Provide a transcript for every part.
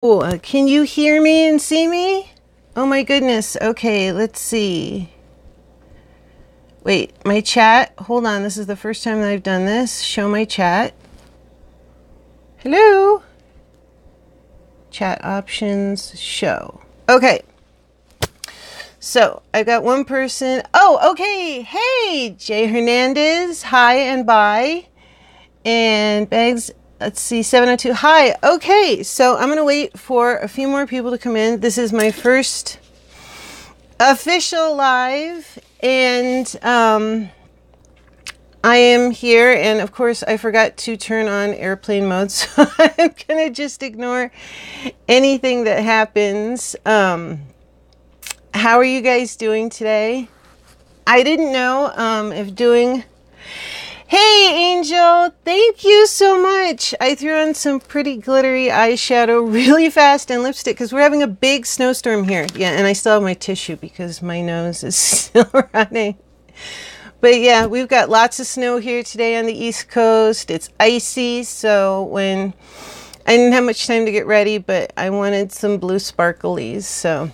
Can you hear me and see me? Oh my goodness. Okay, let's see. Wait, my chat. Hold on. This is the first time that I've done this. Show my chat. Hello? Chat options, show. Okay. So I've got one person. Oh, okay. Hey, Jay Hernandez. Hi and bye. And Bags. Let's see, 702. Hi. Okay, so I'm going to wait for a few more people to come in. This is my first official live, and I am here, and of course I forgot to turn on airplane mode, so I'm going to just ignore anything that happens. How are you guys doing today? I didn't know if doing... Hey, Angel, thank you so much. I threw on some pretty glittery eyeshadow really fast and lipstick because we're having a big snowstorm here. Yeah, and I still have my tissue because my nose is still running. But yeah, we've got lots of snow here today on the East Coast. It's icy, so when I didn't have much time to get ready, but I wanted some blue sparklies. So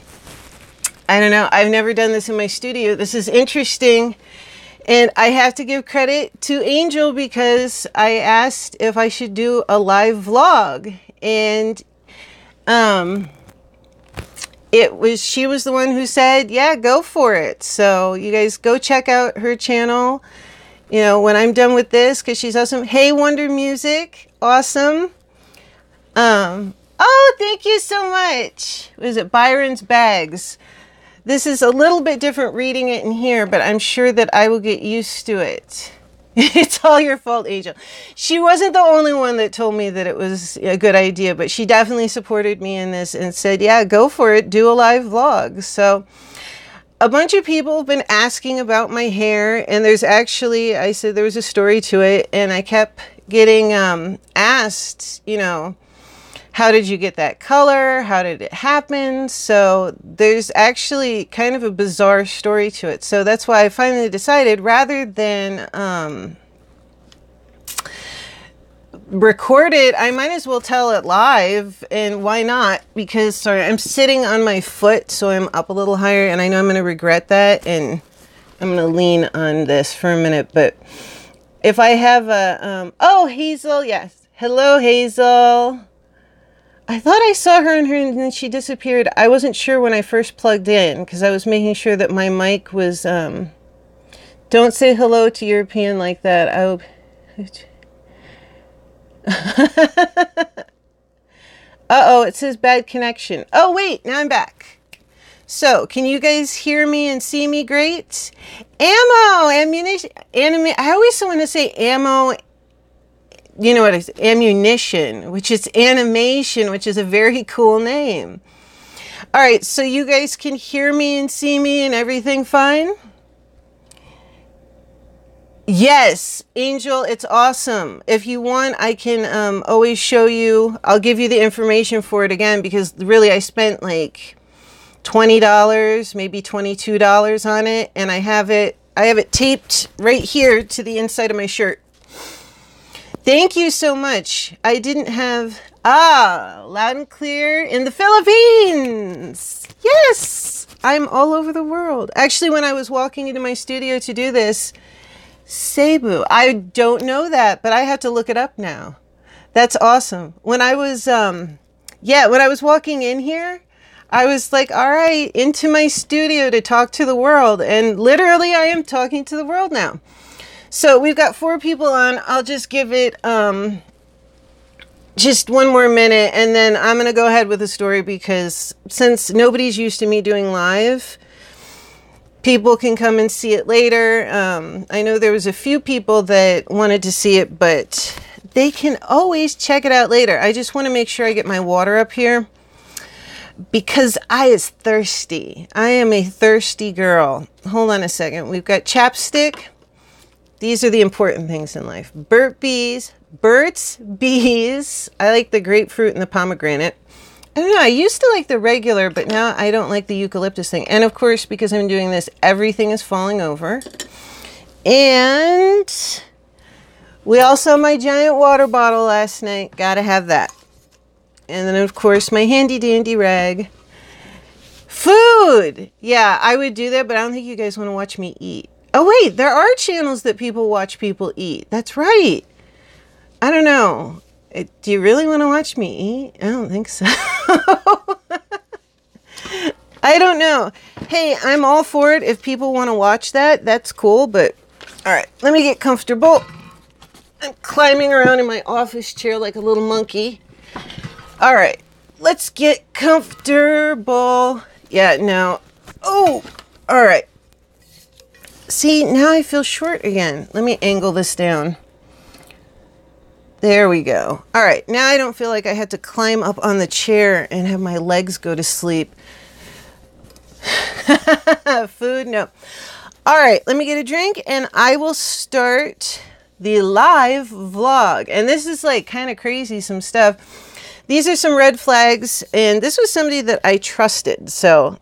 I don't know. I've never done this in my studio. This is interesting. And I have to give credit to Angel because I asked if I should do a live vlog, and she was the one who said, yeah, go for it. So you guys go check out her channel, you know, when I'm done with this, because she's awesome. Hey, Wonder Music, awesome. Oh, thank you so much. Was it Byron's Bags? This is a little bit different reading it in here, but I'm sure that I will get used to it. It's all your fault, Angel. She wasn't the only one that told me that it was a good idea, but she definitely supported me in this and said, yeah, go for it. Do a live vlog. So a bunch of people have been asking about my hair, and there's actually, I said there was a story to it, and I kept getting asked, you know, how did you get that color? How did it happen? So there's actually kind of a bizarre story to it. So that's why I finally decided, rather than record it, I might as well tell it live. And why not? Because, sorry, I'm sitting on my foot, so I'm up a little higher, and I know I'm going to regret that. And I'm going to lean on this for a minute. But if I have a, oh, Hazel, yes. Hello, Hazel. I thought I saw her in her and then she disappeared. I wasn't sure when I first plugged in because I was making sure that my mic was, don't say hello to European like that. I hope. Uh-oh, it says bad connection. Oh, wait, now I'm back. So, can you guys hear me and see me great? Ammo, ammunition, anime. I always want to say ammo. You know what it is? Ammunition, which is animation, which is a very cool name. All right, so you guys can hear me and see me and everything fine? Yes, Angel, it's awesome. If you want, I can always show you. I'll give you the information for it again because really I spent like $20, maybe $22 on it, and I have it taped right here to the inside of my shirt. Thank you so much. I didn't have... loud and clear in the Philippines. Yes, I'm all over the world. Actually, when I was walking into my studio to do this, Cebu. I don't know that, but I have to look it up now. That's awesome. When I was, when I was walking in here, I was like, all right, into my studio to talk to the world. And literally, I am talking to the world now. So we've got 4 people on. I'll just give it just one more minute, and then I'm going to go ahead with the story because since nobody's used to me doing live, people can come and see it later. I know there was a few people that wanted to see it, but they can always check it out later. I just want to make sure I get my water up here because I is thirsty. I am a thirsty girl. Hold on a second. We've got chapstick. These are the important things in life. Burt's Bees. I like the grapefruit and the pomegranate. I don't know. I used to like the regular, but now I don't like the eucalyptus thing. And of course, because I'm doing this, everything is falling over. And we all saw my giant water bottle last night. Gotta have that. And then, of course, my handy dandy rag. Food! Yeah, I would do that, but I don't think you guys want to watch me eat. Oh, wait, there are channels that people watch people eat. That's right. I don't know. Do you really want to watch me eat? I don't think so. I don't know. Hey, I'm all for it. If people want to watch that, that's cool. But, all right, let me get comfortable. I'm climbing around in my office chair like a little monkey. All right, let's get comfortable. Yeah, no. Oh, all right. See, now I feel short again. Let me angle this down. There we go. All right, now I don't feel like I had to climb up on the chair and have my legs go to sleep. Food, no. All right, let me get a drink and I will start the live vlog. And this is like kind of crazy, some stuff. These are some red flags, and this was somebody that I trusted. So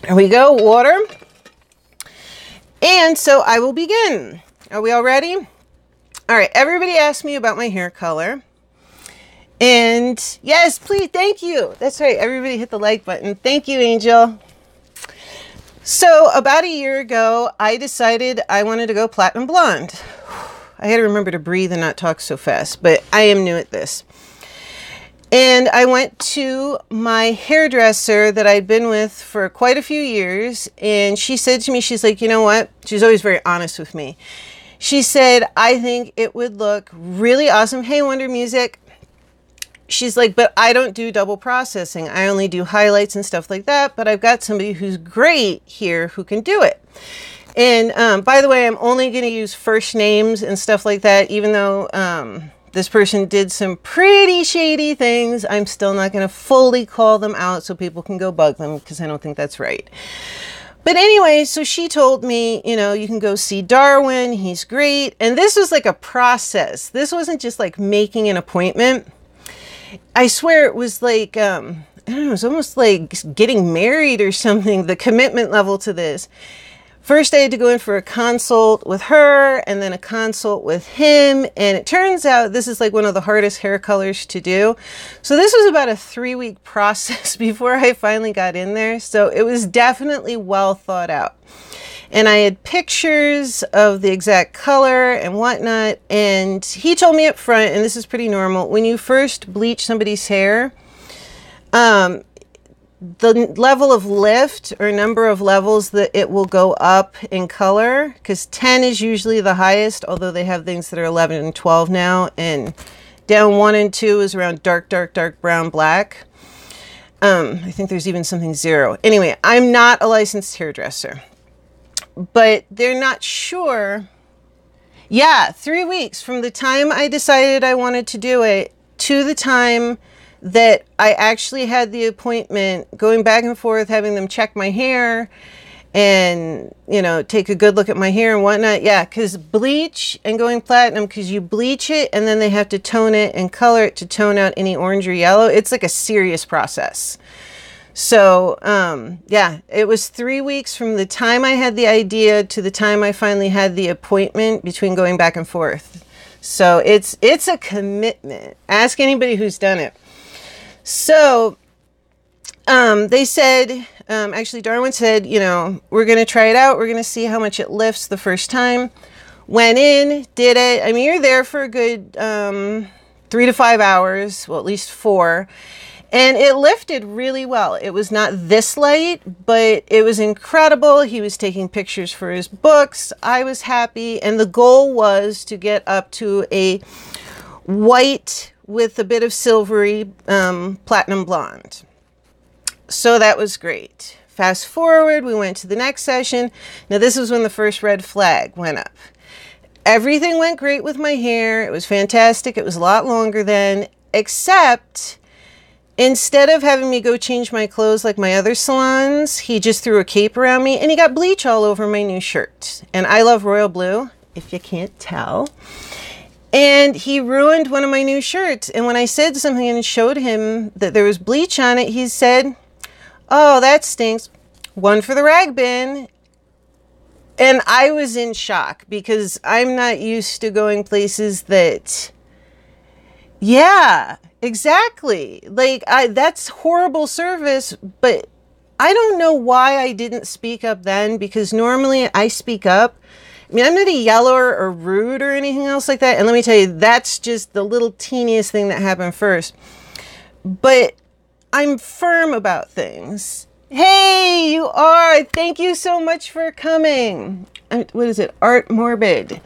here we go, water. And so I will begin. Are we all ready? All right, everybody asked me about my hair color. And yes, please, thank you. That's right, everybody hit the like button. Thank you, Angel. So about a year ago, I decided I wanted to go platinum blonde. I had to remember to breathe and not talk so fast, but I am new at this. And I went to my hairdresser that I'd been with for quite a few years. And she said to me, she's like, you know what? She's always very honest with me. She said, I think it would look really awesome. Hey, Wonder Music. She's like, but I don't do double processing. I only do highlights and stuff like that. But I've got somebody who's great here who can do it. And by the way, I'm only going to use first names and stuff like that. Even though this person did some pretty shady things, I'm still not going to fully call them out so people can go bug them because I don't think that's right. But anyway, so she told me, you know, you can go see Darwin. He's great. And this was like a process. This wasn't just like making an appointment. I swear it was like, I don't know, it was almost like getting married or something, the commitment level to this. First, I had to go in for a consult with her and then a consult with him. And it turns out this is like one of the hardest hair colors to do. So this was about a 3-week process before I finally got in there. So it was definitely well thought out. And I had pictures of the exact color and whatnot. And he told me up front, and this is pretty normal, when you first bleach somebody's hair, the level of lift or number of levels that it will go up in color, because 10 is usually the highest, although they have things that are 11 and 12 now, and down 1 and 2 is around dark brown black. I think there's even something 0. Anyway, I'm not a licensed hairdresser, but they're not sure. Yeah, 3 weeks from the time I decided I wanted to do it to the time that I actually had the appointment, going back and forth, having them check my hair and, you know, take a good look at my hair and whatnot. Yeah, because bleach and going platinum, because you bleach it and then they have to tone it and color it to tone out any orange or yellow. It's like a serious process. So, yeah, it was 3 weeks from the time I had the idea to the time I finally had the appointment between going back and forth. So it's a commitment. Ask anybody who's done it. So, they said, actually Darwin said, you know, we're going to try it out. We're going to see how much it lifts the first time. Went in, did it. I mean, you're there for a good 3 to 5 hours, well, at least 4. And it lifted really well. It was not this light, but it was incredible. He was taking pictures for his books. I was happy. And the goal was to get up to a white with a bit of silvery platinum blonde. So that was great. Fast forward, we went to the next session. Now this was when the first red flag went up. Everything went great with my hair. It was fantastic. It was a lot longer then, except instead of having me go change my clothes like my other salons, he just threw a cape around me and he got bleach all over my new shirt. And I love royal blue, if you can't tell. And he ruined one of my new shirts. And when I said something and showed him that there was bleach on it, he said, oh, that stinks. One for the rag bin. And I was in shock because I'm not used to going places that, yeah, exactly. Like, that's horrible service, but I don't know why I didn't speak up then, because normally I speak up. I mean, I'm not a yeller or rude or anything else like that. And let me tell you, that's just the little teeniest thing that happened first. But I'm firm about things. Hey, you are. Thank you so much for coming. What is it? Art Morbid.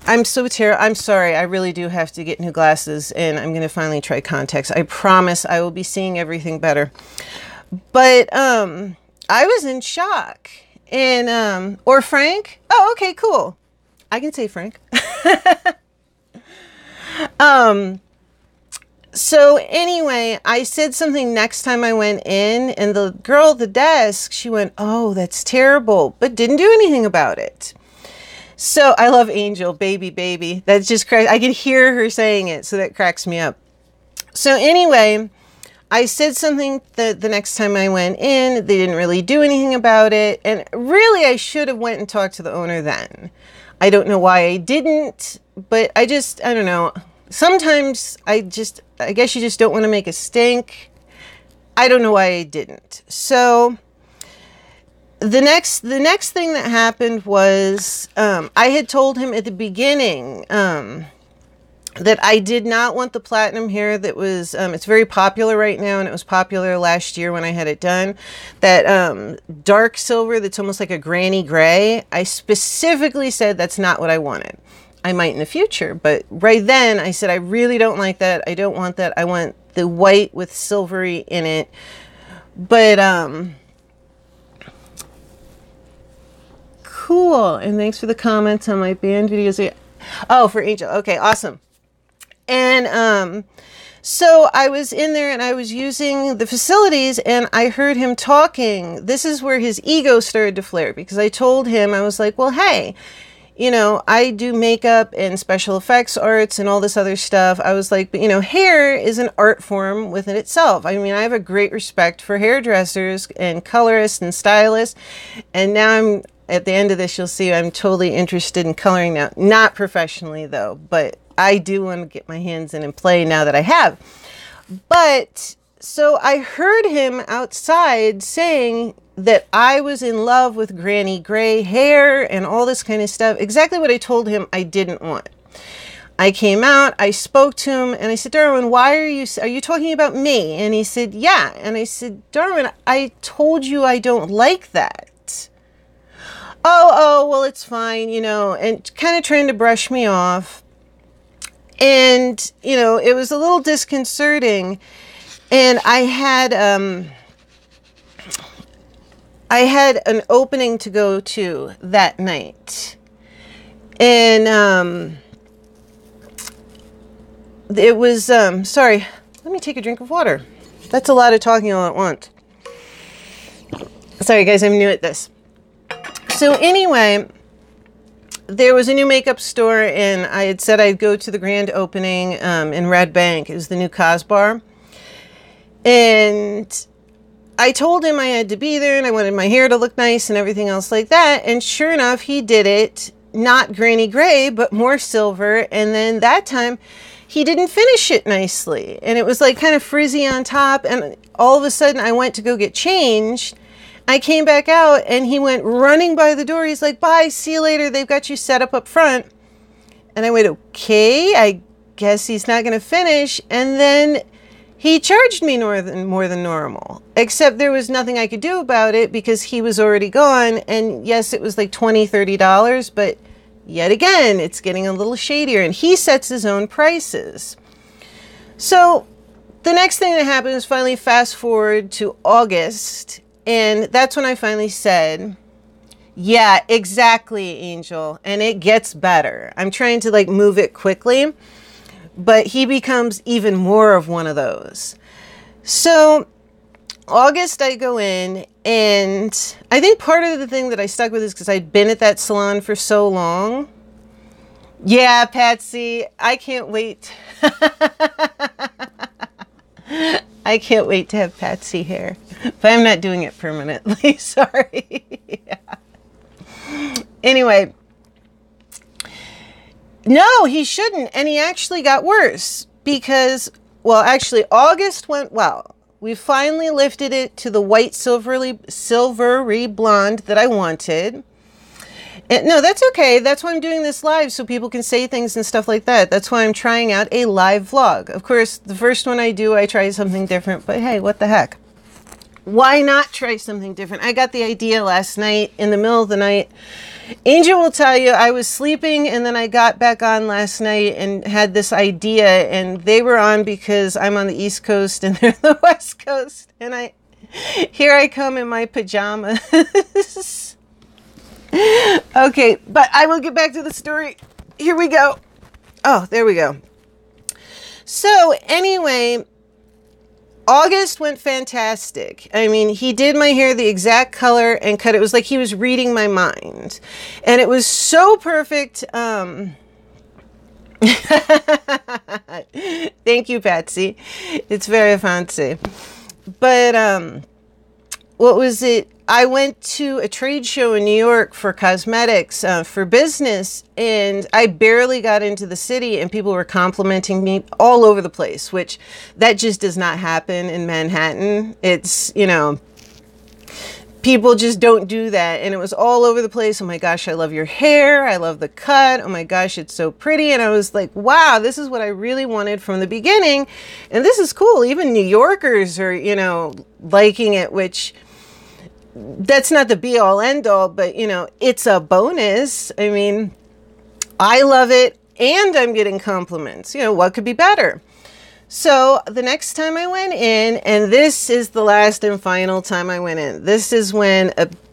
I'm so terrible. I'm sorry. I really do have to get new glasses, and I'm going to finally try contacts. I promise I will be seeing everything better. But I was in shock. And or Frank. Oh, okay, cool. I can say Frank. So anyway, I said something next time I went in, and the girl at the desk, she went, "Oh, that's terrible," but didn't do anything about it. So I love Angel, baby. That's just crazy. I could hear her saying it, so that cracks me up. So anyway, I said something the next time I went in. They didn't really do anything about it. And really, I should have went and talked to the owner then. I don't know why I didn't, but I don't know. Sometimes I guess you just don't want to make a stink. I don't know why I didn't. So the next thing that happened was I had told him at the beginning that I did not want the platinum hair that was, it's very popular right now, and it was popular last year when I had it done. That dark silver that's almost like a granny gray. I specifically said that's not what I wanted. I might in the future, but right then I said I really don't like that. I don't want that. I want the white with silvery in it. But cool. And thanks for the comments on my band videos. Oh, for Angel. Okay, awesome. And so I was in there and I was using the facilities, and I heard him talking. This is where his ego started to flare, because I told him, I was like, well, hey, you know, I do makeup and special effects arts and all this other stuff. I was like, but you know, hair is an art form within itself. I mean, I have a great respect for hairdressers and colorists and stylists. And now at the end of this, you'll see I'm totally interested in coloring now. Not professionally though, but I do want to get my hands in and play now that I have. But so I heard him outside saying that I was in love with granny gray hair and all this kind of stuff. Exactly what I told him I didn't want. I came out, I spoke to him, and I said, Darwin, why are you talking about me? And he said, yeah. And I said, Darwin, I told you I don't like that. Oh, well, it's fine, you know, and kind of trying to brush me off. And, you know, it was a little disconcerting. And I had an opening to go to that night. And it was, sorry, let me take a drink of water. That's a lot of talking all at once. Sorry, guys, I'm new at this. So anyway, there was a new makeup store, and I had said I'd go to the grand opening in Red Bank. It was the new Cos Bar. And I told him I had to be there, and I wanted my hair to look nice and everything else like that. And sure enough, he did it, not granny gray, but more silver. And then that time, he didn't finish it nicely. And it was like kind of frizzy on top. And all of a sudden, I went to go get changed. I came back out, and he went running by the door. He's like, bye, see you later. They've got you set up front. And I went, okay, I guess he's not going to finish. And then he charged me more than normal, except there was nothing I could do about it because he was already gone. And yes, it was like $20, $30, but yet again, it's getting a little shadier, and he sets his own prices. So the next thing that happened is finally fast forward to August. And that's when I finally said, yeah, exactly, Angel. And it gets better. I'm trying to like move it quickly, but he becomes even more of one of those. So August, I go in, and I think part of the thing that I stuck with is because I'd been at that salon for so long. Yeah, Patsy, I can't wait. I can't wait to have Patsy hair, but I'm not doing it permanently. Sorry. Yeah. Anyway, no, he shouldn't. And he actually got worse because well, actually, August went well. We finally lifted it to the white silvery blonde that I wanted. And no, that's okay. That's why I'm doing this live, so people can say things and stuff like that. That's why I'm trying out a live vlog. Of course, the first one I do, I try something different, but hey, what the heck? Why not try something different? I got the idea last night in the middle of the night. Angel will tell you I was sleeping and then I got back on last night and had this idea, and they were on because I'm on the East Coast and they're the West Coast. And here I come in my pajamas. Okay, but I will get back to the story. Here we go. Oh, there we go. So anyway, August went fantastic. I mean, he did my hair the exact color and cut. It was like he was reading my mind. And it was so perfect. Thank you, Patsy. It's very fancy. But what was it? I went to a trade show in New York for cosmetics for business, and I barely got into the city and people were complimenting me all over the place, which that just does not happen in Manhattan. It's, you know, people just don't do that. And it was all over the place. Oh my gosh, I love your hair. I love the cut. Oh my gosh, it's so pretty. And I was like, wow, this is what I really wanted from the beginning. And this is cool. Even New Yorkers are, you know, liking it, which that's not the be all end all, but you know, it's a bonus. I mean, I love it and I'm getting compliments. You know, what could be better? So the next time I went in, and this is the last and final time I went in, this is when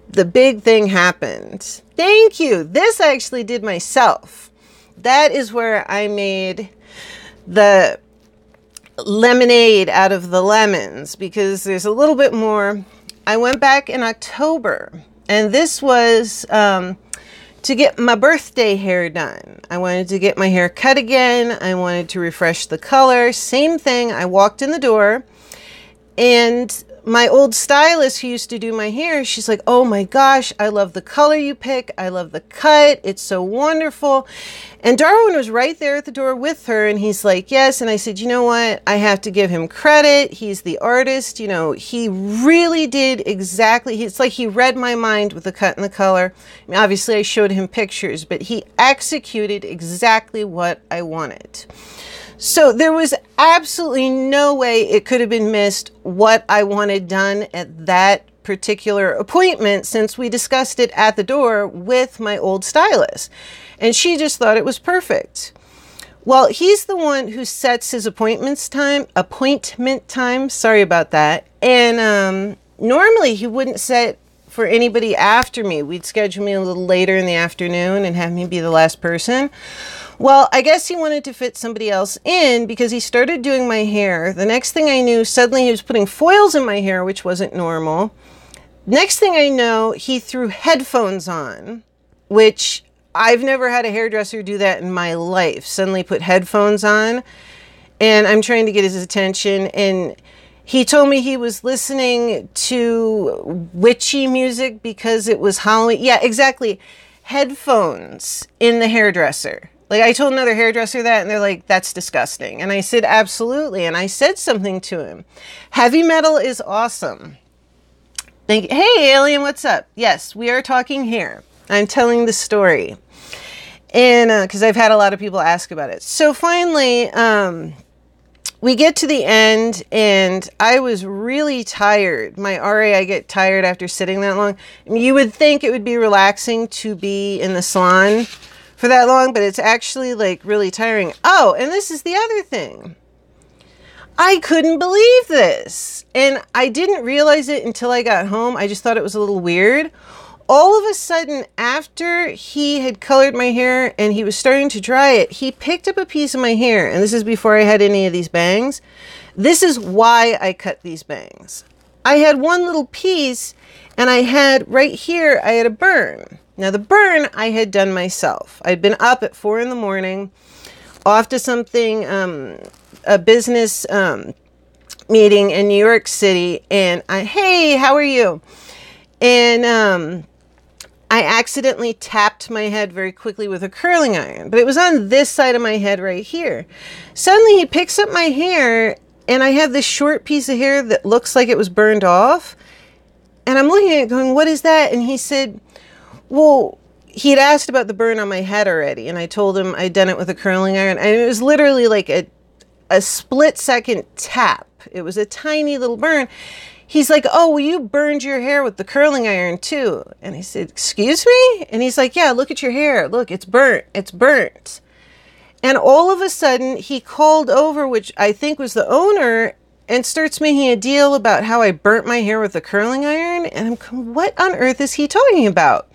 the big thing happened. Thank you. This I actually did myself. That is where I made the lemonade out of the lemons, because there's a little bit more. I went back in October, and this was to get my birthday hair done. I wanted to get my hair cut again. I wanted to refresh the color. Same thing. I walked in the door, and my old stylist who used to do my hair, she's like, oh my gosh, I love the color you pick. I love the cut. It's so wonderful. And Darwin was right there at the door with her, and he's like, yes. And I said, you know what? I have to give him credit. He's the artist. You know, he really did exactly. It's like he read my mind with the cut and the color. I mean, obviously I showed him pictures, but he executed exactly what I wanted. So there was absolutely no way it could have been missed what I wanted done at that particular appointment, since we discussed it at the door with my old stylist. And she just thought it was perfect. Well, he's the one who sets his appointment time. Sorry about that. And normally he wouldn't set for anybody after me. We'd schedule me a little later in the afternoon and have me be the last person. Well, I guess he wanted to fit somebody else in because he started doing my hair. The next thing I knew, suddenly he was putting foils in my hair, which wasn't normal. Next thing I know, he threw headphones on, which I've never had a hairdresser do that in my life. Suddenly put headphones on, and I'm trying to get his attention, and he told me he was listening to witchy music because it was Halloween. Yeah, exactly. Headphones in the hairdresser. Like, I told another hairdresser that, and they're like, that's disgusting. And I said, absolutely. And I said something to him. Heavy metal is awesome. Thank you. Hey, Alien, what's up? Yes, we are talking hair. I'm telling the story. And because I've had a lot of people ask about it. So finally, we get to the end, and I was really tired. My RA, I get tired after sitting that long. I mean, you would think it would be relaxing to be in the salon for that long, but it's actually like really tiring. Oh, and this is the other thing. I couldn't believe this. And I didn't realize it until I got home. I just thought it was a little weird. All of a sudden, after he had colored my hair and he was starting to dry it, he picked up a piece of my hair. And this is before I had any of these bangs. This is why I cut these bangs. I had one little piece, and I had right here, I had a burn. Now the burn I had done myself. I'd been up at 4 in the morning, off to something, a business meeting in New York City. And hey, how are you? And I accidentally tapped my head very quickly with a curling iron, but it was on this side of my head right here. Suddenly he picks up my hair, and I have this short piece of hair that looks like it was burned off. And I'm looking at it going, what is that? And he said, well, he'd asked about the burn on my head already. And I told him I'd done it with a curling iron. And it was literally like a split second tap. It was a tiny little burn. He's like, oh, well, you burned your hair with the curling iron too. And I said, excuse me? And he's like, yeah, look at your hair. Look, it's burnt. It's burnt. And all of a sudden he called over, which I think was the owner, and starts making a deal about how I burnt my hair with a curling iron. And I'm going, what on earth is he talking about?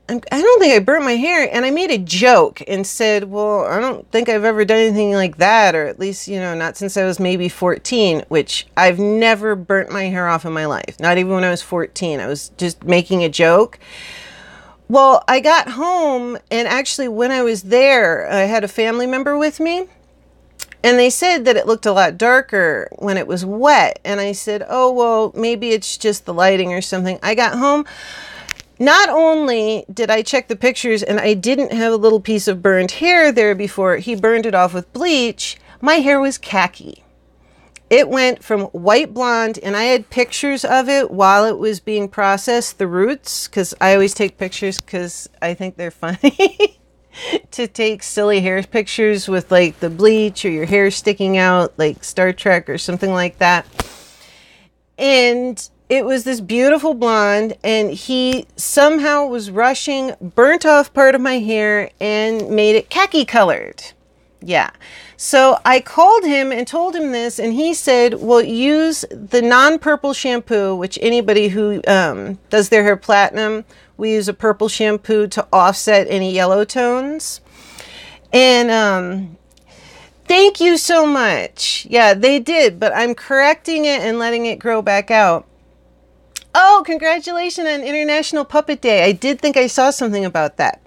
I don't think I burnt my hair. And I made a joke and said, well, I don't think I've ever done anything like that, or at least, not since I was maybe 14, which I've never burnt my hair off in my life. Not even when I was 14. I was just making a joke. Well, I got home, and actually when I was there, I had a family member with me, and they said that it looked a lot darker when it was wet. And I said, oh, well, maybe it's just the lighting or something. I got home. Not only did I check the pictures and I didn't have a little piece of burned hair there before he burned it off with bleach, my hair was khaki. It went from white blonde, and I had pictures of it while it was being processed, the roots, because I always take pictures because I think they're funny to take silly hair pictures with like the bleach or your hair sticking out like Star Trek or something like that. And it was this beautiful blonde, and he somehow was rushing, burnt off part of my hair, and made it khaki colored. Yeah. So I called him and told him this, and he said, well, use the non-purple shampoo, which anybody who does their hair platinum, we use a purple shampoo to offset any yellow tones. And thank you so much. Yeah, they did, but I'm correcting it and letting it grow back out. Oh, congratulations on International Puppet Day. I did think I saw something about that.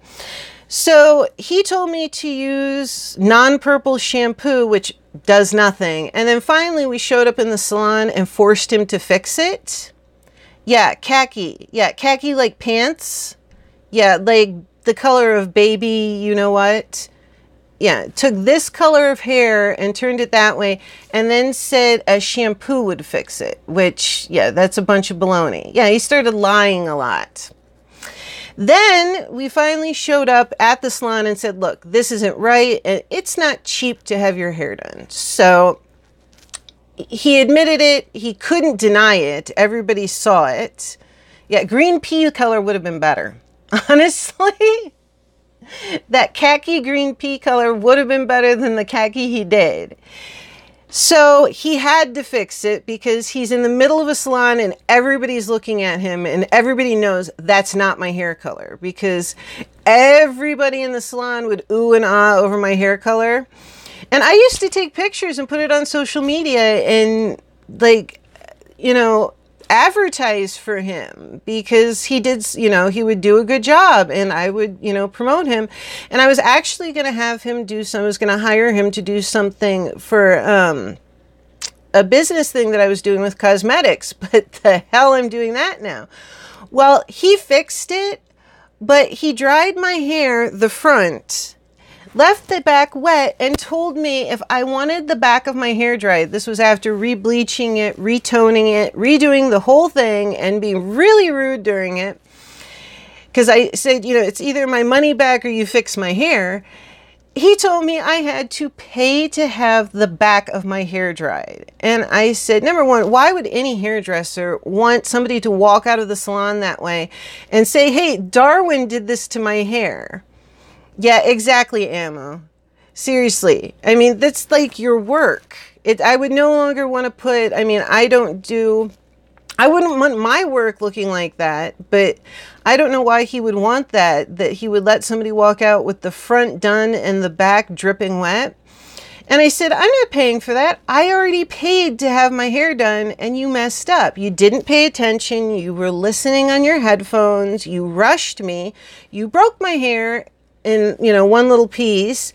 So he told me to use non-purple shampoo, which does nothing. And then finally we showed up in the salon and forced him to fix it. Yeah, khaki. Yeah, khaki like pants. Yeah, like the color of baby, you know what? Yeah, took this color of hair and turned it that way, and then said a shampoo would fix it, which, yeah, that's a bunch of baloney. Yeah, he started lying a lot. Then we finally showed up at the salon and said, look, this isn't right, and it's not cheap to have your hair done. So he admitted it. He couldn't deny it. Everybody saw it. Yeah, green pea color would have been better. Honestly, that khaki green pea color would have been better than the khaki he did. So he had to fix it because he's in the middle of a salon and everybody's looking at him, and everybody knows that's not my hair color, because everybody in the salon would ooh and ah over my hair color. And I used to take pictures and put it on social media and, like, advertise for him, because he did, he would do a good job, and I would, promote him. And I was actually going to have him I was going to hire him to do something for a business thing that I was doing with cosmetics, but the hell I'm doing that now. Well, he fixed it, but he dried my hair, the front, left the back wet, and told me if I wanted the back of my hair dried. This was after re-bleaching it, retoning it, redoing the whole thing, and being really rude during it. Because I said, it's either my money back or you fix my hair. He told me I had to pay to have the back of my hair dried. And I said, number one, why would any hairdresser want somebody to walk out of the salon that way and say, hey, Darwin did this to my hair? Yeah, exactly, Ammo. Seriously. I mean, that's like your work. I would no longer want to put, I wouldn't want my work looking like that, but I don't know why he would want that he would let somebody walk out with the front done and the back dripping wet. And I said, I'm not paying for that. I already paid to have my hair done, and you messed up. You didn't pay attention. You were listening on your headphones. You rushed me. You broke my hair in, one little piece,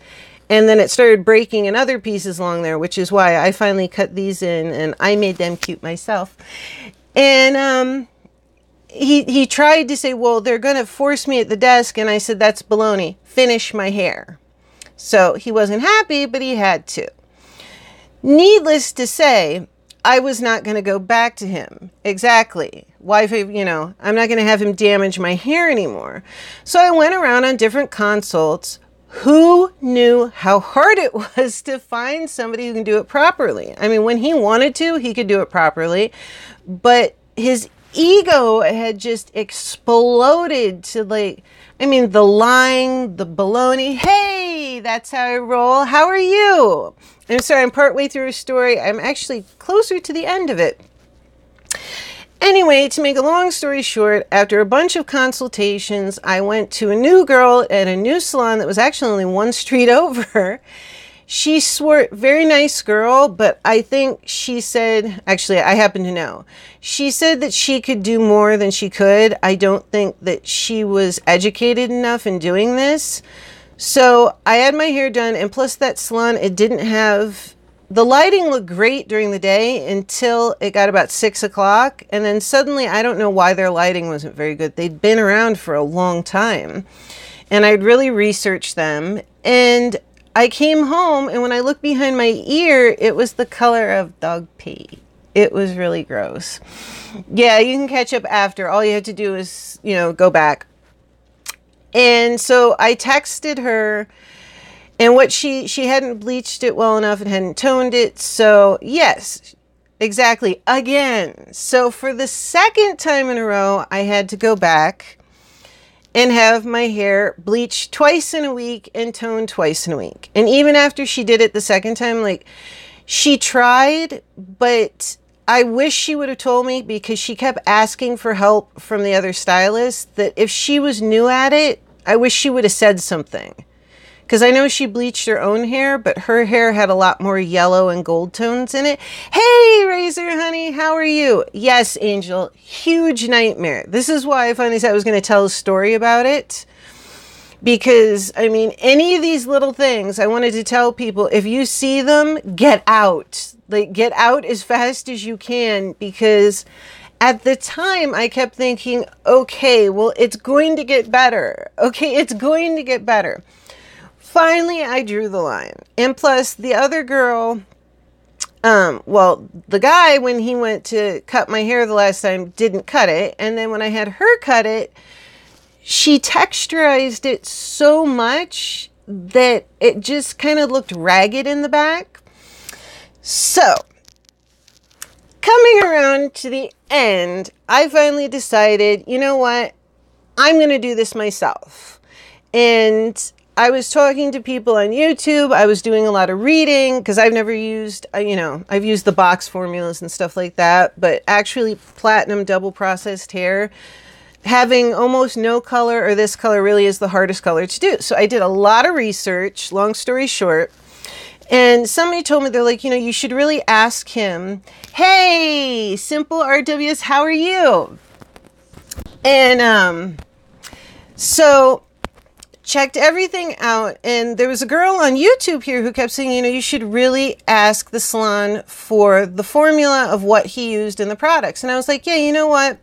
and then it started breaking in other pieces along there, which is why I finally cut these in, and I made them cute myself. And he tried to say, well, they're going to force me at the desk. And I said, that's baloney. Finish my hair. So he wasn't happy, but he had to. Needless to say, I was not going to go back to him. Exactly. Why, you know, I'm not going to have him damage my hair anymore. So I went around on different consults. Who knew how hard it was to find somebody who can do it properly? I mean, when he wanted to, he could do it properly, but his ego had just exploded to, like, I mean, the lying, the baloney. Hey, that's how I roll. How are you? I'm sorry, I'm partway through a story. I'm actually closer to the end of it. Anyway, to make a long story short, after a bunch of consultations, I went to a new girl at a new salon that was actually only one street over. She swore, very nice girl, but I think she said, actually, I happen to know. She said that she could do more than she could. I don't think that she was educated enough in doing this. So I had my hair done, and plus that salon, it didn't have, the lighting looked great during the day until it got about 6 o'clock. And then suddenly, I don't know why their lighting wasn't very good. They'd been around for a long time. And I'd really researched them. And I came home, and when I looked behind my ear, it was the color of dog pee. It was really gross. Yeah, you can catch up after. All you have to do is, you know, go back. And so I texted her, and what she hadn't bleached it well enough and hadn't toned it. So yes, exactly. Again. So for the second time in a row, I had to go back and have my hair bleached twice in a week and toned twice in a week. And even after she did it the second time, like, she tried, but I wish she would have told me, because she kept asking for help from the other stylist, that if she was new at it, I wish she would have said something. Because I know she bleached her own hair, but her hair had a lot more yellow and gold tones in it. Hey, Razor honey, how are you? Yes, Angel, huge nightmare. This is why I finally said I was going to tell a story about it. Because, I mean, any of these little things, I wanted to tell people, if you see them, get out. Like, get out as fast as you can. Because at the time, I kept thinking, okay, well, it's going to get better. Okay, it's going to get better. Finally, I drew the line. And plus, the other girl, well, the guy, when he went to cut my hair the last time, didn't cut it. And then when I had her cut it, she texturized it so much that it just kind of looked ragged in the back. So, coming around to the end, I finally decided, you know what? I'm going to do this myself. And I was talking to people on YouTube. I was doing a lot of reading because I've never used, you know, I've used the box formulas and stuff like that. But actually, platinum double processed hair, having almost no color or this color really is the hardest color to do. So I did a lot of research, long story short. And somebody told me, they're like, you know, you should really ask him, hey, Simple RWS, how are you? And so checked everything out, and there was a girl on YouTube here who kept saying, you know, you should really ask the salon for the formula of what he used in the products. And I was like, yeah, you know what?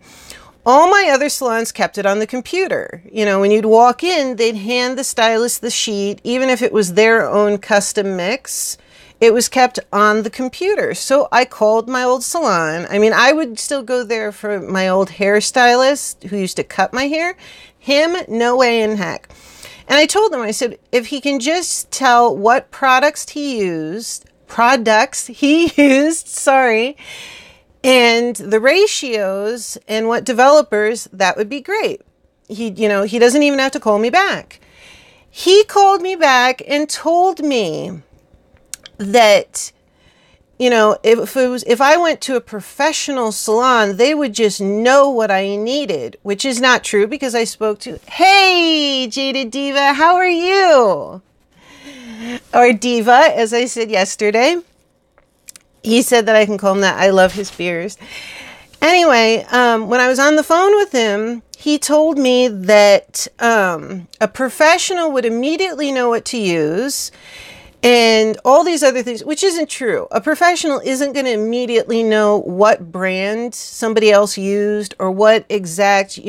All my other salons kept it on the computer. You know, when you'd walk in, they'd hand the stylist the sheet, even if it was their own custom mix, it was kept on the computer. So I called my old salon. I mean, I would still go there for my old hairstylist who used to cut my hair. Him, no way in heck. And I told him, I said, if he can just tell what products he used, sorry, and the ratios and what developers, that would be great. He doesn't even have to call me back. He called me back and told me that, you know, if I went to a professional salon, they would just know what I needed, which is not true because I spoke to, hey, Jaded Diva, how are you? Or Diva, as I said yesterday. He said that I can call him that. I love his beers. Anyway, when I was on the phone with him, he told me that a professional would immediately know what to use. and all these other things, which isn't true. A professional isn't going to immediately know what brand somebody else used or what exact,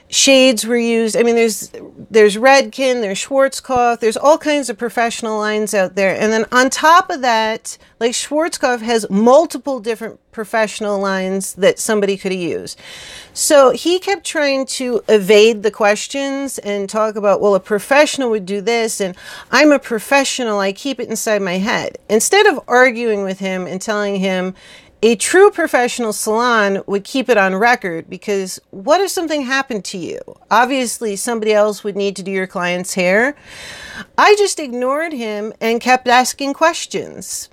shades were used. I mean, there's Redken, there's Schwarzkopf, there's all kinds of professional lines out there. And then on top of that, like Schwarzkopf has multiple different professional lines that somebody could use. So he kept trying to evade the questions and talk about, well, a professional would do this, and I'm a professional, I keep it inside my head. Instead of arguing with him and telling him, a true professional salon would keep it on record, because what if something happened to you? Obviously, somebody else would need to do your client's hair. I just ignored him and kept asking questions.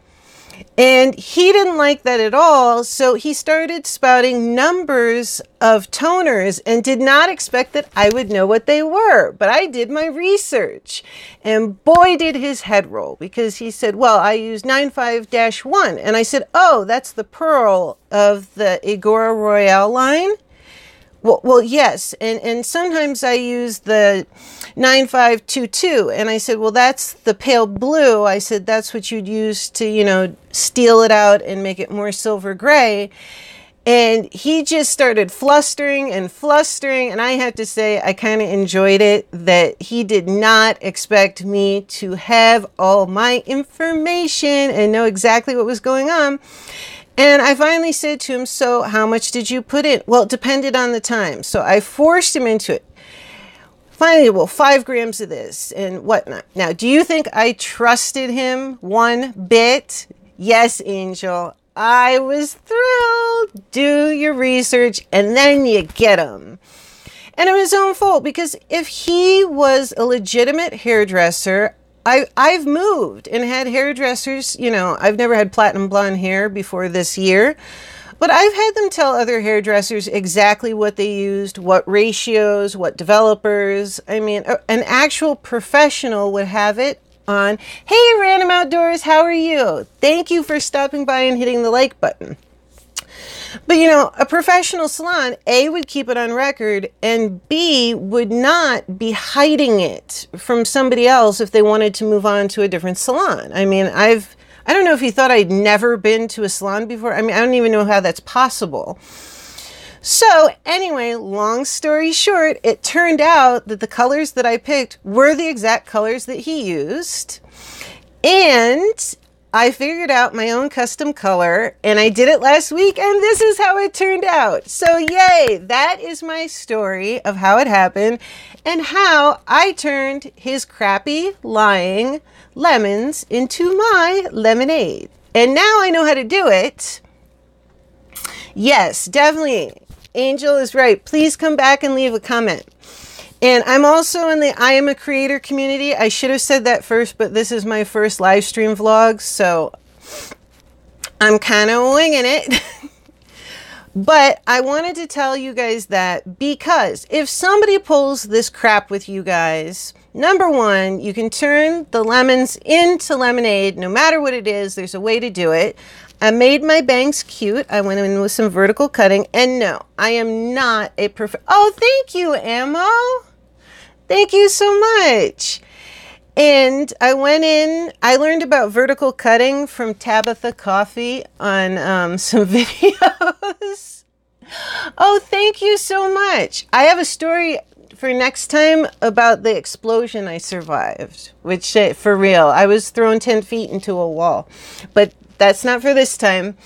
And he didn't like that at all, so he started spouting numbers of toners and did not expect that I would know what they were. But I did my research, and boy did his head roll, because he said, well, I use 95-1. And I said, oh, that's the pearl of the Agora Royale line? Well, yes, and sometimes I use the 9522, and I said, well, that's the pale blue. I said, that's what you'd use to, steel it out and make it more silver gray. And he just started flustering, and I have to say, I kind of enjoyed it, that he did not expect me to have all my information and know exactly what was going on. And I finally said to him, so how much did you put in? Well, it depended on the time. So I forced him into it. Finally, well, 5 grams of this and whatnot. Now, do you think I trusted him one bit? Yes, Angel. I was thrilled. Do your research and then you get him. And it was his own fault, because if he was a legitimate hairdresser, I've moved and had hairdressers, I've never had platinum blonde hair before this year, but I've had them tell other hairdressers exactly what they used, what ratios, what developers. I mean, an actual professional would have it on, hey, Random Outdoors, how are you? Thank you for stopping by and hitting the like button. But, a professional salon, A, would keep it on record, and B, would not be hiding it from somebody else if they wanted to move on to a different salon. I mean, I don't know if you thought I'd never been to a salon before. I mean, I don't even know how that's possible. So anyway, long story short, it turned out that the colors that I picked were the exact colors that he used. And I figured out my own custom color, and I did it last week, and this is how it turned out. So yay, that is my story of how it happened and how I turned his crappy, lying lemons into my lemonade. And now I know how to do it. Yes, definitely. Angel is right. Please come back and leave a comment. And I'm also in the Iamacreator community. I should have said that first, but this is my first live stream vlog, so I'm kind of winging it. But I wanted to tell you guys that, because if somebody pulls this crap with you guys, number one, you can turn the lemons into lemonade. No matter what it is, there's a way to do it. I made my bangs cute. I went in with some vertical cutting. And no, I am not a perfect... Oh, thank you, Ammo. Thank you so much. And I went in, I learned about vertical cutting from Tabitha Coffee on some videos. Oh, thank you so much. I have a story for next time about the explosion I survived, which for real, I was thrown 10 feet into a wall, but that's not for this time.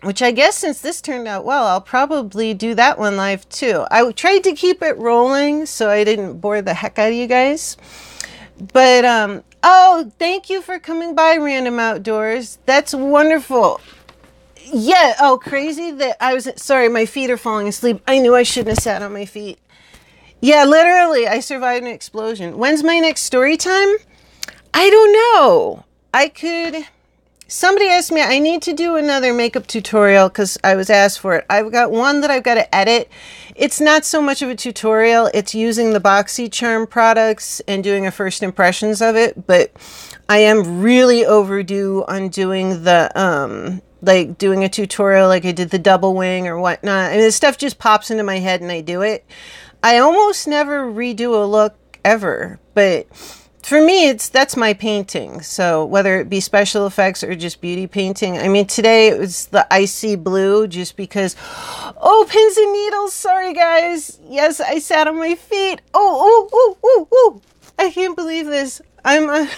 Which I guess, since this turned out well, I'll probably do that one live too. I tried to keep it rolling so I didn't bore the heck out of you guys. But, oh, thank you for coming by, Random Outdoors. That's wonderful. Yeah, oh, crazy that I was, sorry, my feet are falling asleep. I knew I shouldn't have sat on my feet. Yeah, literally, I survived an explosion. When's my next story time? I don't know. Somebody asked me, I need to do another makeup tutorial because I was asked for it. I've got one that I've got to edit. It's not so much of a tutorial. It's using the BoxyCharm products and doing a first impressions of it. But I am really overdue on doing the, like doing a tutorial like I did the double wing or whatnot. I mean, this stuff just pops into my head and I do it. I almost never redo a look ever, but for me, that's my painting. So whether it be special effects or just beauty painting. I mean, today it was the icy blue just because, oh, pins and needles. Sorry, guys. Yes, I sat on my feet. Oh. I can't believe this. I'm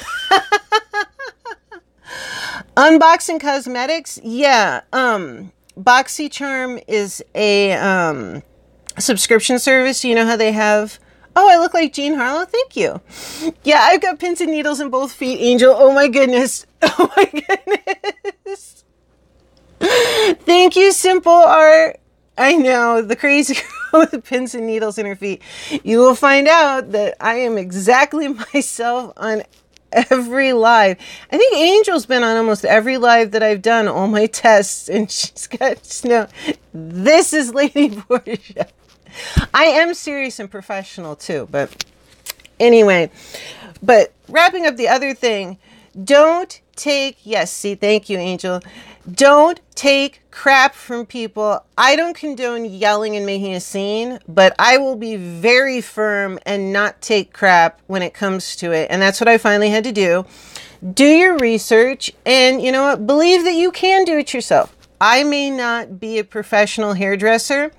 unboxing cosmetics. Yeah. BoxyCharm is a subscription service. You know how they have... Oh, I look like Jean Harlow. Thank you. Yeah, I've got pins and needles in both feet, Angel. Oh my goodness. Oh my goodness. Thank you, Simple Art. I know, the crazy girl with the pins and needles in her feet. You will find out that I am exactly myself on every live. I think Angel's been on almost every live that I've done, all my tests, and she's got snow. This is Lady Borgia. I am serious and professional too, but anyway, but wrapping up the other thing, don't take, yes, see, thank you, Angel. Don't take crap from people. I don't condone yelling and making a scene, but I will be very firm and not take crap when it comes to it. And that's what I finally had to do. Do your research, and you know what? Believe that you can do it yourself. I may not be a professional hairdresser,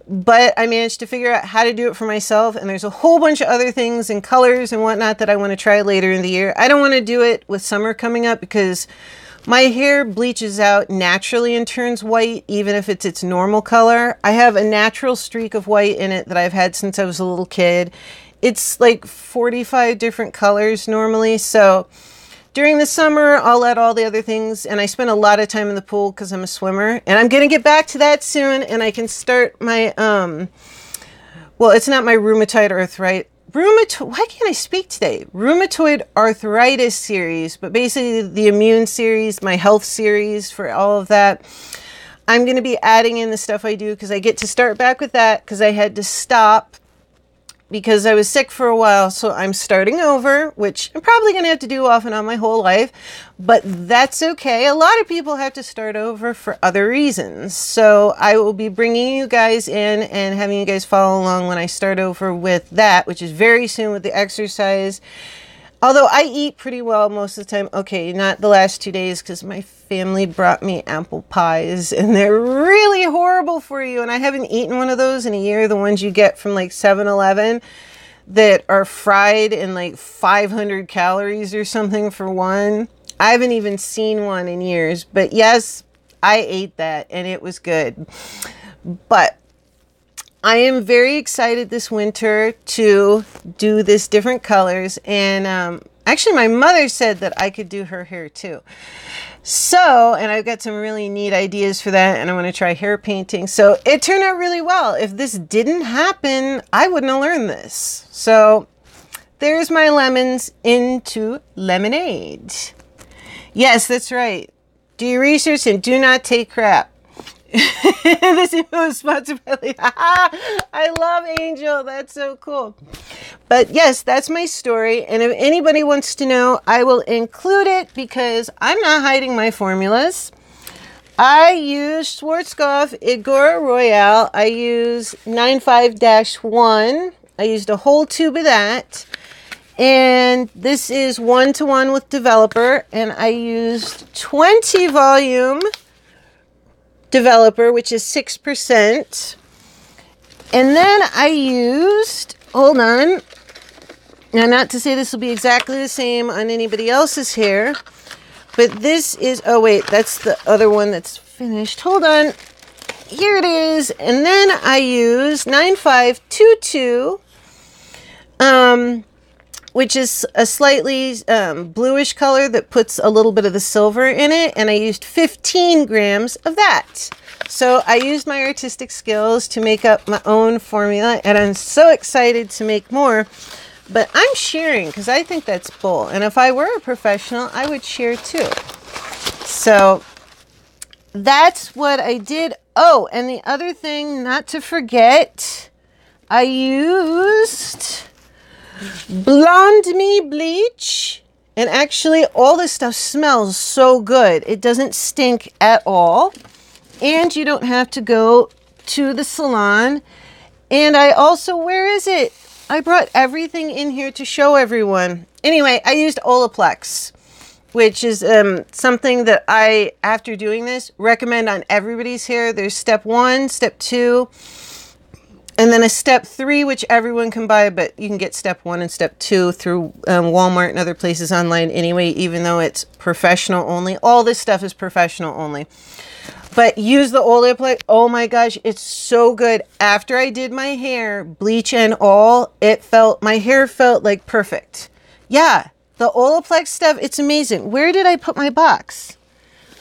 but I managed to figure out how to do it for myself. And there's a whole bunch of other things and colors and whatnot that I want to try later in the year. I don't want to do it with summer coming up because my hair bleaches out naturally and turns white, even if it's its normal color. I have a natural streak of white in it that I've had since I was a little kid. It's like 45 different colors normally. So during the summer, I'll let all the other things, and I spend a lot of time in the pool because I'm a swimmer, and I'm going to get back to that soon, and I can start my, well, it's not my rheumatoid arthritis, why can't I speak today? Rheumatoid arthritis series, but basically the immune series, my health series for all of that. I'm going to be adding in the stuff I do because I get to start back with that because I had to stop because I was sick for a while, so I'm starting over, which I'm probably going to have to do off and on my whole life, but that's okay. A lot of people have to start over for other reasons, so I will be bringing you guys in and having you guys follow along when I start over with that, which is very soon with the exercise. Although I eat pretty well most of the time. Okay, not the last 2 days because my family brought me apple pies and they're really horrible for you. And I haven't eaten one of those in a year. The ones you get from like 7-Eleven that are fried in like 500 calories or something for one. I haven't even seen one in years. But yes, I ate that and it was good. But I am very excited this winter to do this different colors. And actually my mother said that I could do her hair too. So, and I've got some really neat ideas for that. And I want to try hair painting. So it turned out really well. If this didn't happen, I wouldn't have learned this. So there's my lemons into lemonade. Yes, that's right. Do your research and do not take crap. This info is sponsored by Lady. I love Angel. That's so cool. But yes, that's my story. And if anybody wants to know, I will include it because I'm not hiding my formulas. I use Schwarzkopf Igor Royale. I use 95-1. I used a whole tube of that. And this is 1-to-1 with Developer. And I used 20 volume Developer, which is 6%. And then I used, hold on, now not to say this will be exactly the same on anybody else's hair, but this is, oh wait, that's the other one that's finished. Hold on, here it is. And then I use 9522, which is a slightly bluish color that puts a little bit of the silver in it. And I used 15 grams of that. So I used my artistic skills to make up my own formula. And I'm so excited to make more. But I'm sharing because I think that's bull. And if I were a professional, I would share too. So that's what I did. Oh, and the other thing, not to forget, I used Blonde Me bleach, and actually all this stuff smells so good. It doesn't stink at all, and you don't have to go to the salon. And I also, where is it? I brought everything in here to show everyone. Anyway, I used Olaplex, which is something that I, after doing this, recommend on everybody's hair. There's step 1, step 2, and then a step 3, which everyone can buy, but you can get step 1 and step 2 through Walmart and other places online anyway, even though it's professional only. All this stuff is professional only. But use the Olaplex. Oh my gosh, it's so good. After I did my hair, bleach and all, my hair felt like perfect. Yeah, the Olaplex stuff, it's amazing. Where did I put my box?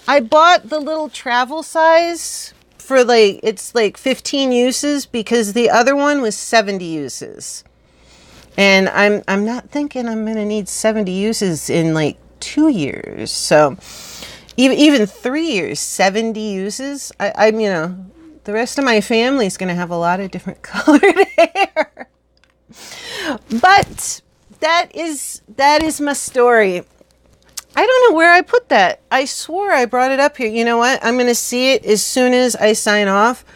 I bought the little travel size for it's like 15 uses because the other one was 70 uses. And I'm not thinking I'm going to need 70 uses in like 2 years. So even 3 years, 70 uses. I'm, the rest of my family's going to have a lot of different colored hair. But that is my story. I don't know where I put that. I swore I brought it up here. You know what? I'm going to see it as soon as I sign off.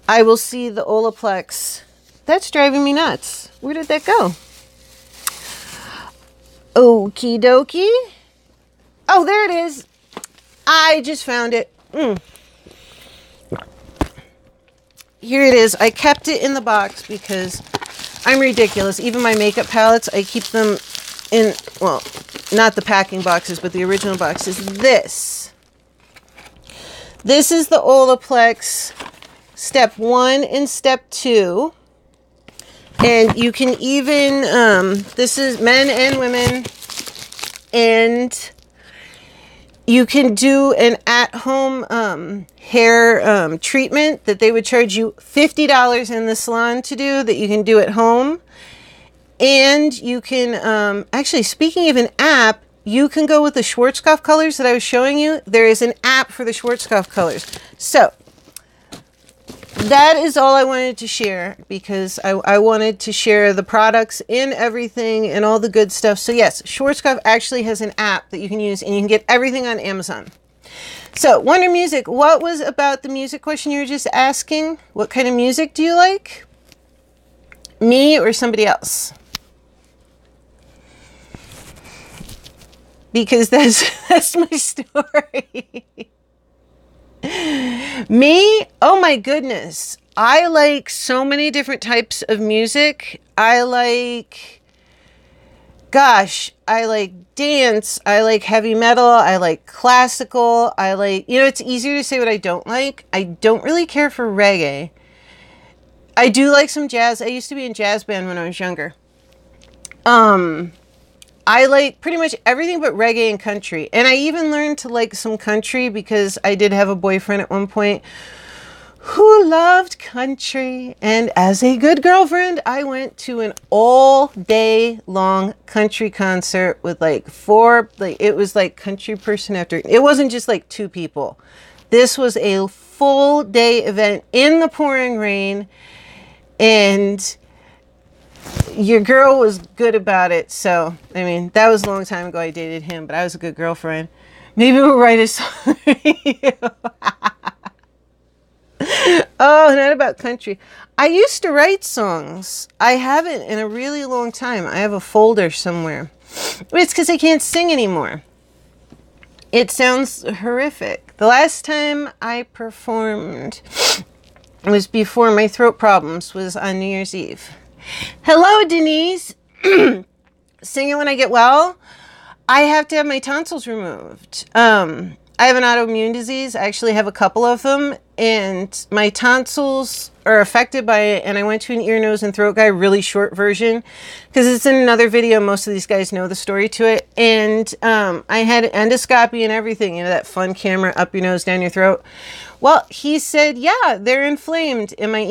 I will see the Olaplex. That's driving me nuts. Where did that go? Okie dokie. Oh, there it is. I just found it. Here it is. I kept it in the box because I'm ridiculous. Even my makeup palettes, I keep them in, well, not the packing boxes, but the original boxes. This is the Olaplex step 1 and step 2. And you can even, this is men and women, and you can do an at-home hair treatment that they would charge you $50 in the salon to do, that you can do at home. And you can, actually, speaking of an app, you can go with the Schwarzkopf colors that I was showing you. There is an app for the Schwarzkopf colors. So that is all I wanted to share, because I wanted to share the products and everything and all the good stuff. So yes, Schwarzkopf actually has an app that you can use, and you can get everything on Amazon. So Wonder Music, what was about the music question you were just asking? What kind of music do you like? Me or somebody else? Because that's my story. Me? Oh my goodness. I like so many different types of music. I like dance. I like heavy metal. I like classical. I like, it's easier to say what I don't like. I don't really care for reggae. I do like some jazz. I used to be in jazz band when I was younger. I like pretty much everything but reggae and country. And I even learned to like some country because I did have a boyfriend at one point who loved country. And as a good girlfriend, I went to an all-day long country concert with it was like country person after. It wasn't just like 2 people. This was a full day event in the pouring rain. And your girl was good about it. So, I mean, that was a long time ago I dated him, but I was a good girlfriend. Maybe we'll write a song for you. Oh, not about country. I used to write songs. I haven't in a really long time. I have a folder somewhere. It's because I can't sing anymore. It sounds horrific. The last time I performed was before my throat problems, was on New Year's Eve. Hello, Denise. Sing it when I get well. I have to have my tonsils removed. I have an autoimmune disease. I actually have a couple of them, and my tonsils are affected by it. And I went to an ear, nose, and throat guy, really short version, because it's in another video. Most of these guys know the story to it. And I had endoscopy and everything, that fun camera up your nose, down your throat. Well, he said, yeah, they're inflamed. And my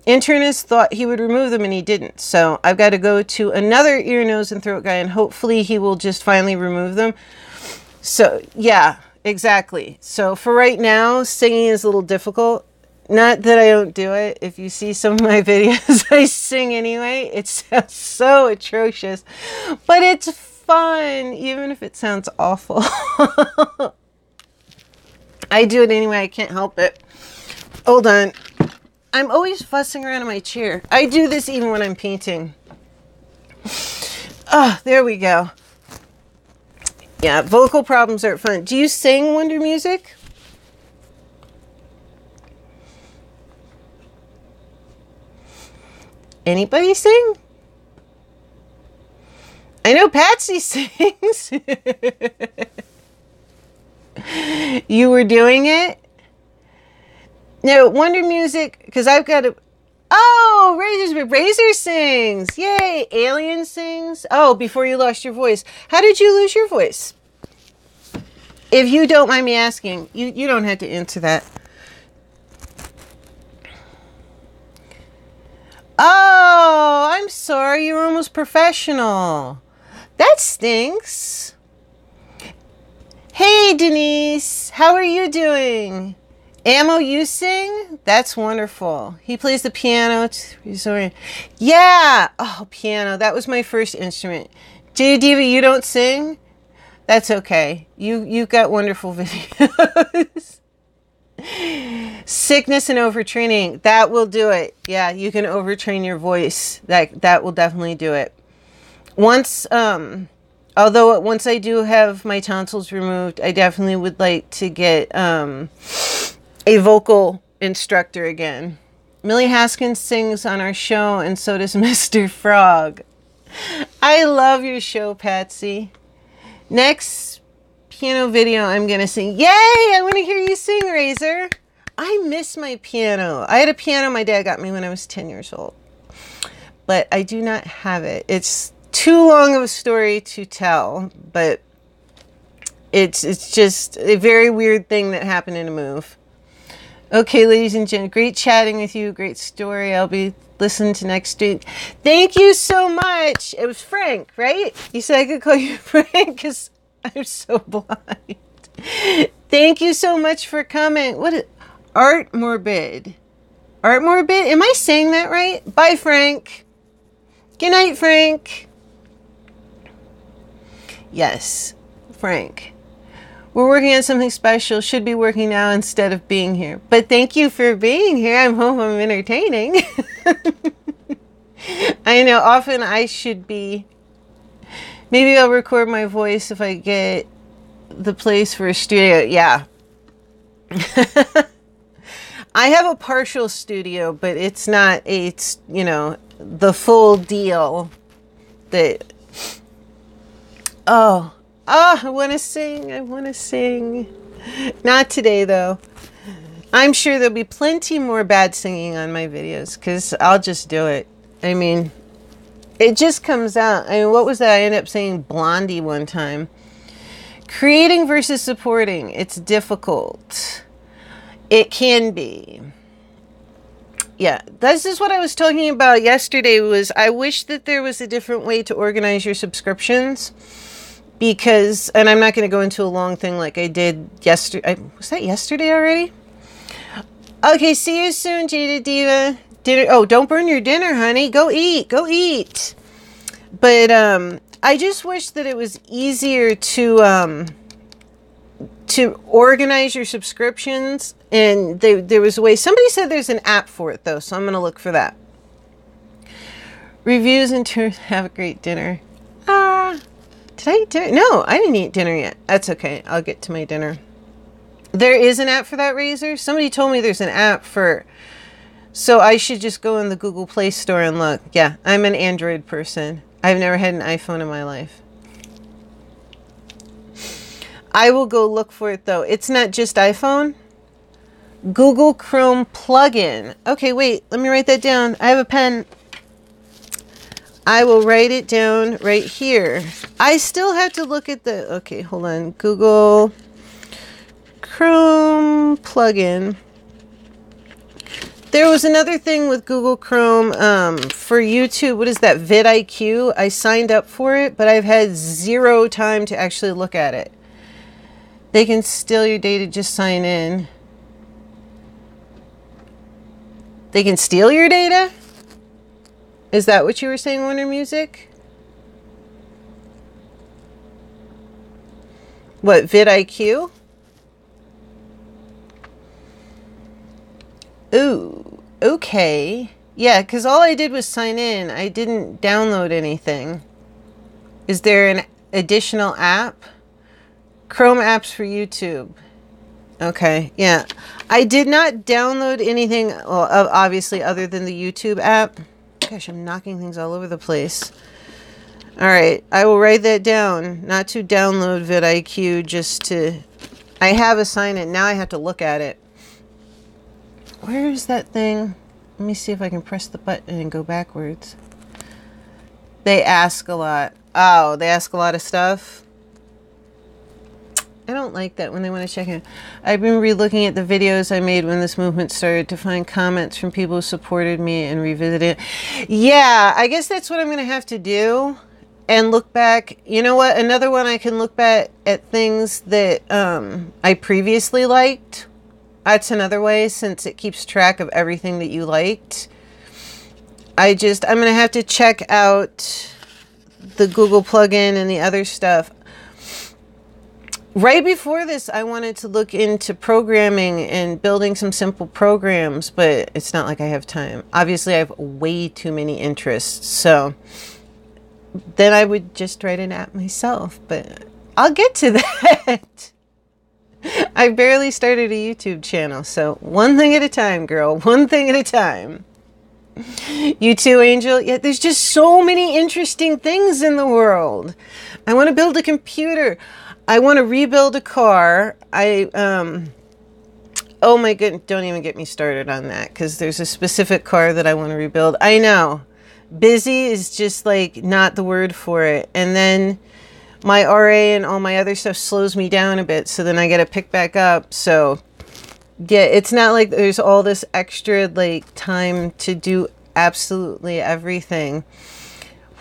internist thought he would remove them, and he didn't. So I've got to go to another ear, nose, and throat guy, and hopefully he will just finally remove them. So yeah, exactly. So for right now, singing is a little difficult. Not that I don't do it. If you see some of my videos, I sing anyway. It sounds so atrocious, but it's fun, even if it sounds awful. I do it anyway. I can't help it. Hold on. I'm always fussing around in my chair. I do this even when I'm painting. Oh, there we go. Yeah, vocal problems are fun. Do you sing Wonder Music? Anybody sing? I know Patsy sings. You were doing it? No, Wonder Music, because I've got a... Oh, Razor sings. Yay. Alien sings. Oh, before you lost your voice. How did you lose your voice? If you don't mind me asking, you don't have to answer that. Oh, I'm sorry. You were almost professional. That stinks. Hey, Denise. How are you doing? Ammo, you sing? That's wonderful. He plays the piano. Yeah. Oh, piano. That was my first instrument. Jada Diva, you don't sing? That's okay. You've got wonderful videos. Sickness and overtraining. That will do it. Yeah, you can overtrain your voice. That will definitely do it. Once I do have my tonsils removed, I definitely would like to get a vocal instructor again. Millie Haskins sings on our show, and so does Mr. Frog. I love your show, Patsy. Next piano video I'm going to sing. Yay! I want to hear you sing, Razor. I miss my piano. I had a piano my dad got me when I was 10 years old. But I do not have it. It's too long of a story to tell, but it's just a very weird thing that happened in a move. Okay, ladies and gentlemen, great chatting with you. Great story. I'll be listening to next week. Thank you so much. It was Frank, right? You said I could call you Frank because I'm so blind. Thank you so much for coming. What is Art Morbid? Art Morbid? Am I saying that right? Bye, Frank. Good night, Frank. Yes, Frank. We're working on something special. Should be working now instead of being here. But thank you for being here. I hope I'm entertaining. I know often I should be. Maybe I'll record my voice if I get the place for a studio. Yeah. I have a partial studio, but it's not the full deal that... Oh, I want to sing. I want to sing. Not today, though. I'm sure there'll be plenty more bad singing on my videos because I'll just do it. I mean, it just comes out. I mean, what was that? I ended up saying Blondie one time. Creating versus supporting. It's difficult. It can be. Yeah, this is what I was talking about yesterday was I wish that there was a different way to organize your subscriptions. Because, and I'm not going to go into a long thing like I did yesterday. Was that yesterday already? Okay, see you soon, Jada Diva. Dinner. Oh, don't burn your dinner, honey. Go eat. Go eat. But I just wish that it was easier to organize your subscriptions. And there was a way. Somebody said there's an app for it, though, so I'm going to look for that. Reviews and tours. Have a great dinner. Did I eat dinner? No, I didn't eat dinner yet. That's okay. I'll get to my dinner. There is an app for that, Razor? Somebody told me there's an app for... So I should just go in the Google Play Store and look. Yeah, I'm an Android person. I've never had an iPhone in my life. I will go look for it, though. It's not just iPhone. Google Chrome plugin. Okay, wait. Let me write that down. I have a pen. I will write it down right here. I still have to look at the... Okay, hold on. Google Chrome plugin. There was another thing with Google Chrome for YouTube. What is that? vidIQ. I signed up for it, but I've had zero time to actually look at it. They can steal your data. Just sign in. They can steal your data? Is that what you were saying, Wonder Music? What, vidIQ? Ooh, Okay. Yeah, because all I did was sign in. I didn't download anything. Is there an additional app? Chrome apps for YouTube. Okay, yeah. I did not download anything, well, obviously, other than the YouTube app. Gosh, I'm knocking things all over the place. All right, I will write that down. Not to download vidIQ, just to... I have a sign-in. Now I have to look at it. Where is that thing? Let me see if I can press the button and go backwards. They ask a lot. Oh, they ask a lot of stuff? I don't like that when they want to check in. I've been re-looking at the videos I made when this movement started to find comments from people who supported me and revisit it. Yeah, I guess that's what I'm going to have to do. And look back. You know what? Another one, I can look back at things that I previously liked. That's another way, since it keeps track of everything that you liked. I'm going to have to check out the Google plugin and the other stuff. Right before this, I wanted to look into programming and building some simple programs, but it's not like I have time. Obviously, I have way too many interests, so then I would just write an app myself, but I'll get to that. I barely started a YouTube channel, so one thing at a time, girl. One thing at a time. You too, Angel? Yeah, there's just so many interesting things in the world. I want to build a computer. I want to rebuild a car. Oh my goodness, don't even get me started on that, because there's a specific car that I want to rebuild. I know. Busy is just like not the word for it. And then my RA and all my other stuff slows me down a bit, so then I got to pick back up. So yeah, it's not like there's all this extra like time to do absolutely everything.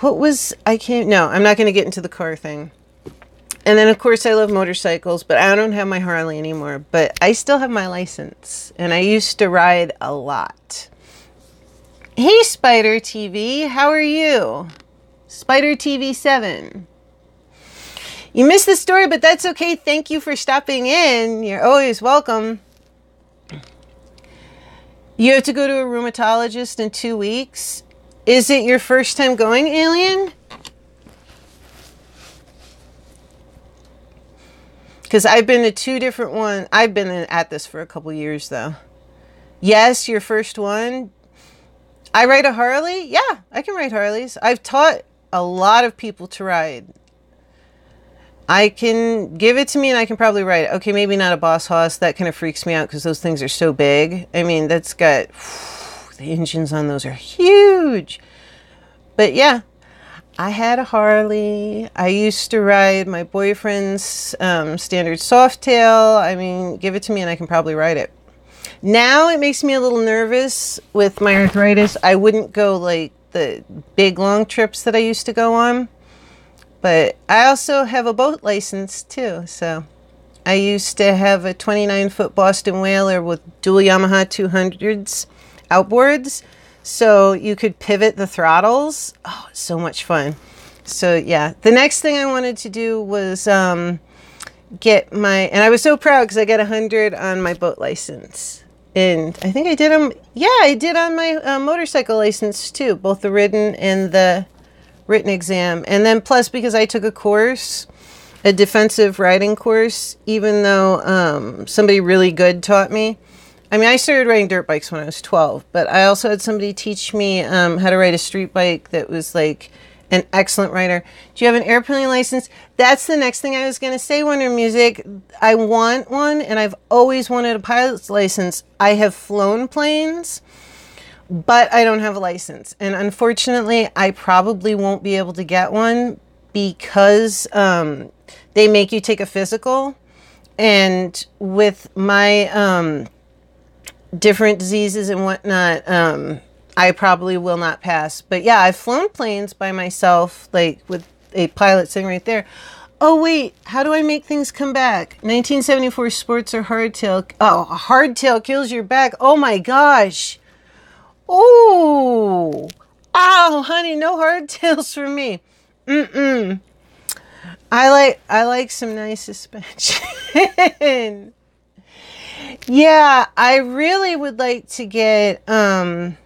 No, I'm not going to get into the car thing. And then of course I love motorcycles, but I don't have my Harley anymore, but I still have my license, and I used to ride a lot. Hey Spider TV, how are you? Spider TV 7. You missed the story, but that's okay. Thank you for stopping in. You're always welcome. You have to go to a rheumatologist in 2 weeks. Is it your first time going, Alien? Because I've been to 2 different ones. I've been at this for a couple years, though. Yes, your first one. I ride a Harley? Yeah, I can ride Harleys. I've taught a lot of people to ride. I can give it to me and I can probably ride it. Okay, maybe not a Boss Hoss. That kind of freaks me out because those things are so big. I mean, that's got... the engines on those are huge. But yeah, I had a Harley. I used to ride my boyfriend's standard Softail. I mean, give it to me and I can probably ride it. Now it makes me a little nervous with my arthritis. I wouldn't go like the big long trips that I used to go on. But I also have a boat license too. So I used to have a 29-foot Boston Whaler with dual Yamaha 200s outboards. So you could pivot the throttles. Oh, it's so much fun. So yeah, the next thing I wanted to do was get my, and I was so proud because I got 100 on my boat license. And I think I did them, yeah, I did on my motorcycle license too, both the written and the written exam. And then plus because I took a course, a defensive riding course, even though somebody really good taught me. I mean, I started riding dirt bikes when I was 12, but I also had somebody teach me how to ride a street bike that was like an excellent rider. Do you have an airplane license? That's the next thing I was going to say, Wonder Music. I want one, and I've always wanted a pilot's license. I have flown planes, but I don't have a license. And unfortunately, I probably won't be able to get one because they make you take a physical. And with my different diseases and whatnot, I probably will not pass. But yeah, I've flown planes by myself, like with a pilot sitting right there. Oh wait, how do I make things come back? 1974 sports or hardtail? Oh, hardtail kills your back. Oh my gosh. Oh, ow, honey, no hardtails for me. I like some nice suspension. Yeah, I really would like to get, I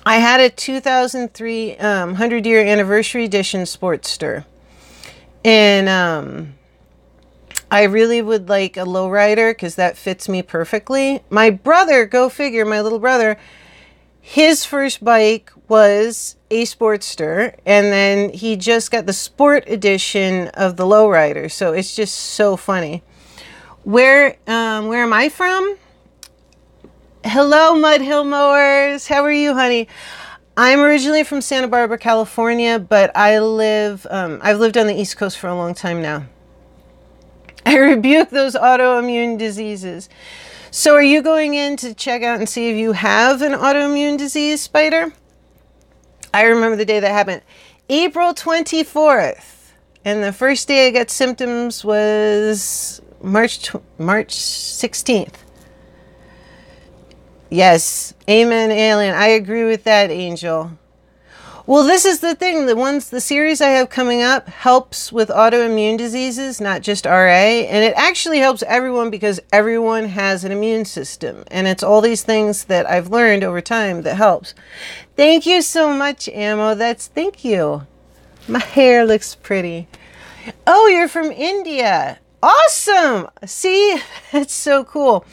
had a 2003 100-year anniversary edition Sportster. And I really would like a lowrider because that fits me perfectly. My brother, go figure, my little brother, his first bike was a Sportster, and then he just got the sport edition of the lowrider. So it's just so funny. Where am I from? Hello, Mud Hill Mowers. How are you, honey? I'm originally from Santa Barbara, California, but I've lived on the East Coast for a long time now. I rebuke those autoimmune diseases. So are you going in to check out and see if you have an autoimmune disease, Spider? I remember the day that happened. April 24th. And the first day I got symptoms was March 16th. Yes. Amen, alien. I agree with that, Angel. Well, this is the thing. The series I have coming up helps with autoimmune diseases, not just RA. And it actually helps everyone because everyone has an immune system. And it's all these things that I've learned over time that helps. Thank you so much, Ammo. Thank you. My hair looks pretty. Oh, you're from India. Awesome. See, that's so cool.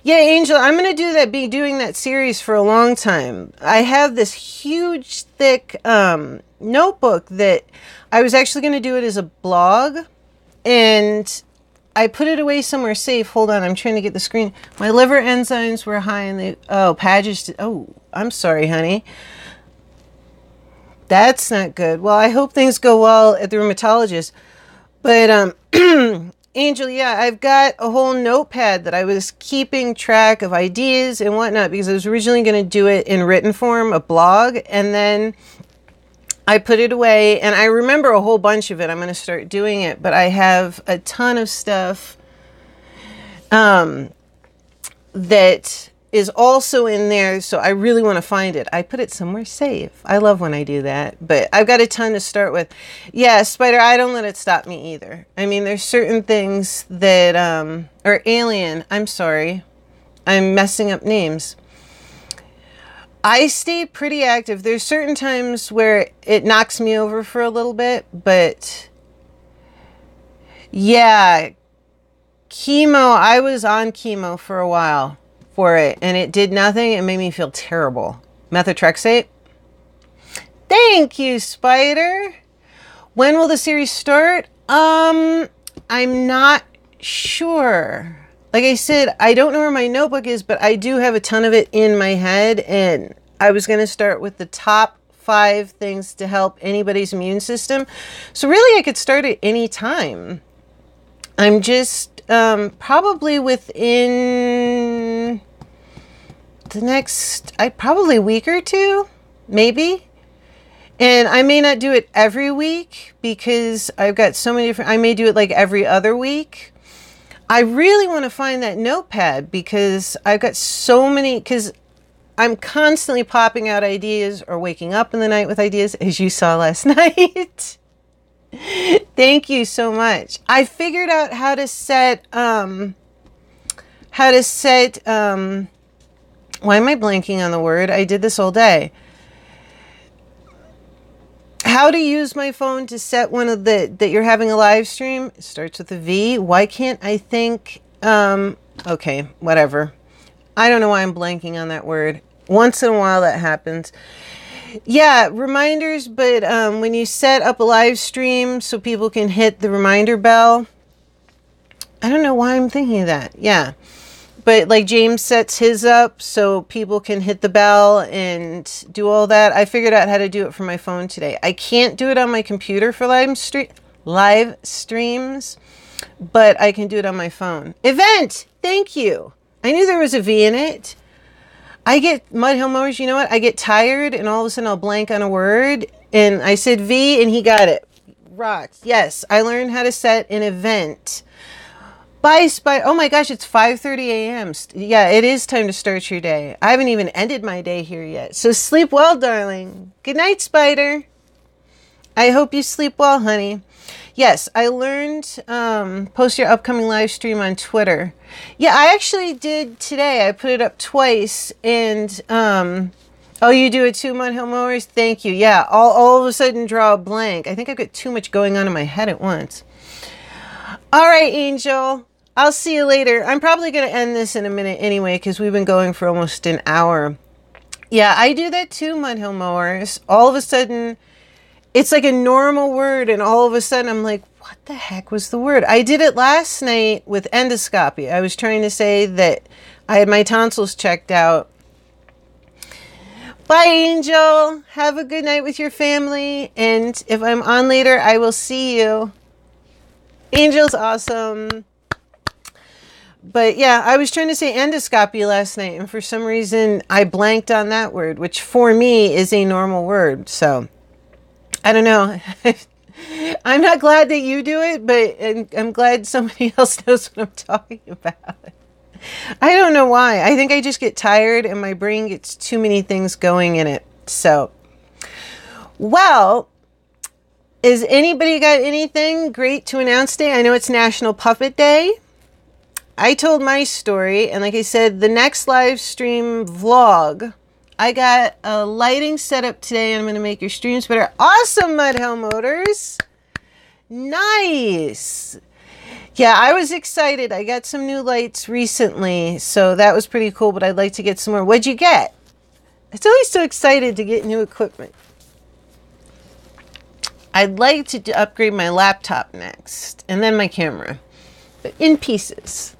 Yeah, Angel, I'm going to be doing that series for a long time. I have this huge, thick notebook that I was actually going to do it as a blog, and I put it away somewhere safe. Hold on, I'm trying to get the screen. My liver enzymes were high, and I'm sorry, honey. That's not good. Well, I hope things go well at the rheumatologist. But, Angel, yeah, I've got a whole notepad that I was keeping track of ideas and whatnot because I was originally going to do it in written form, a blog, and then I put it away, and I remember a whole bunch of it. I'm going to start doing it, but I have a ton of stuff that is also in there, so I really want to find it. I put it somewhere safe. I love when I do that, but I've got a ton to start with. Yeah, Spider, I don't let it stop me either. I mean, there's certain things that, or Alien, I'm sorry. I'm messing up names. I stay pretty active. There's certain times where it knocks me over for a little bit, but yeah, chemo, I was on chemo for a while. For it, and it did nothing. It made me feel terrible. Methotrexate. Thank you, Spider. When will the series start? I'm not sure. Like I said, I don't know where my notebook is, but I do have a ton of it in my head, and I was going to start with the top 5 things to help anybody's immune system. So really, I could start at any time. I'm just probably within the next, probably a week or two, maybe. And I may not do it every week because I've got so many different, I may do it like every other week. I really want to find that notepad because I've got so many, because I'm constantly popping out ideas or waking up in the night with ideas, as you saw last night. Thank you so much. I figured out how to set, why am I blanking on the word? I did this all day. How to use my phone to set one of that you're having a live stream. It starts with a V. Why can't I think, okay, whatever. I don't know why I'm blanking on that word. Once in a while that happens. Yeah, reminders, but when you set up a live stream so people can hit the reminder bell. I don't know why I'm thinking of that. Yeah. But like James sets his up so people can hit the bell and do all that. I figured out how to do it for my phone today. I can't do it on my computer for live streams, but I can do it on my phone. Event! Thank you. I knew there was a V in it. I get, Mud Hill Mowers, you know what? I get tired and all of a sudden I'll blank on a word. And I said V and he got it. Rocks. Yes, I learned how to set an event. Oh my gosh, it's 5:30 a.m. Yeah, it is time to start your day. I haven't even ended my day here yet. So sleep well, darling. Good night, Spider. I hope you sleep well, honey. Yes, I learned post your upcoming live stream on Twitter. Yeah, I actually did today. I put it up twice, and oh, you do it too, Mudhill Mowers? Thank you. Yeah, all of a sudden draw a blank. I think I've got too much going on in my head at once. All right, Angel. I'll see you later. I'm probably going to end this in a minute anyway, because we've been going for almost an hour. Yeah, I do that too, Mudhill Mowers. All of a sudden, it's like a normal word, and all of a sudden I'm like, what the heck was the word? I did it last night with endoscopy. I was trying to say that I had my tonsils checked out. Bye, Angel. Have a good night with your family. And if I'm on later, I will see you. Angel's awesome. But yeah, I was trying to say endoscopy last night, and for some reason I blanked on that word, which for me is a normal word. So I don't know. I'm not glad that you do it, but I'm glad somebody else knows what I'm talking about. I don't know why. I think I just get tired and my brain gets too many things going in it. So, well, is anybody got anything great to announce today? I know it's National Puppet Day. I told my story, and like I said, the next live stream vlog, I got a lighting setup today, and I'm going to make your streams better. Awesome, Mudhill Motors. Nice. Yeah, I was excited. I got some new lights recently, so that was pretty cool, but I'd like to get some more. What'd you get? It's always so excited to get new equipment. I'd like to upgrade my laptop next, and then my camera, but in pieces.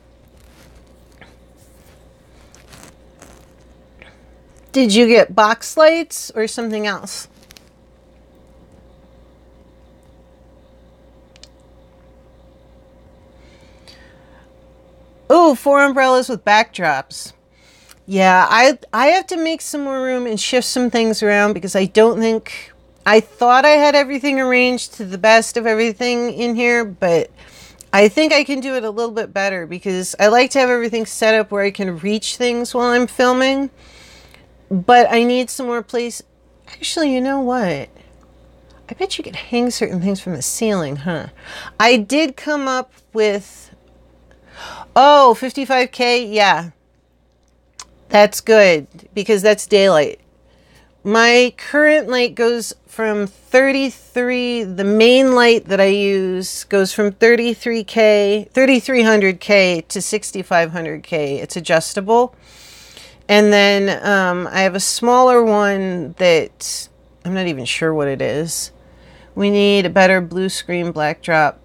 Did you get box lights or something else? Oh, 4 umbrellas with backdrops. Yeah, I have to make some more room and shift some things around because I don't think... I thought I had everything arranged to the best of everything in here, but I think I can do it a little bit better because I like to have everything set up where I can reach things while I'm filming. But I need some more place. Actually, you know what? I bet you could hang certain things from the ceiling, huh? I did come up with... Oh, 55K? Yeah. That's good because that's daylight. My current light goes from 33... The main light that I use goes from 3300K to 6500K. It's adjustable. And then I have a smaller one that I'm not even sure what it is. We need a better blue screen backdrop.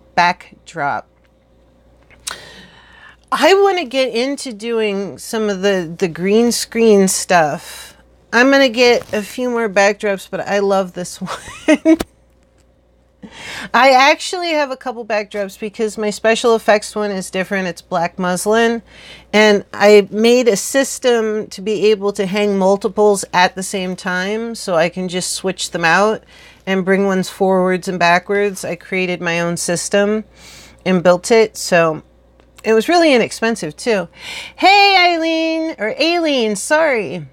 I want to get into doing some of the green screen stuff. I'm going to get a few more backdrops, but I love this one. I actually have a couple backdrops because my special effects one is different. It's black muslin. And I made a system to be able to hang multiples at the same time so I can just switch them out and bring ones forwards and backwards. I created my own system and built it. So it was really inexpensive too. Hey, Aileen, sorry.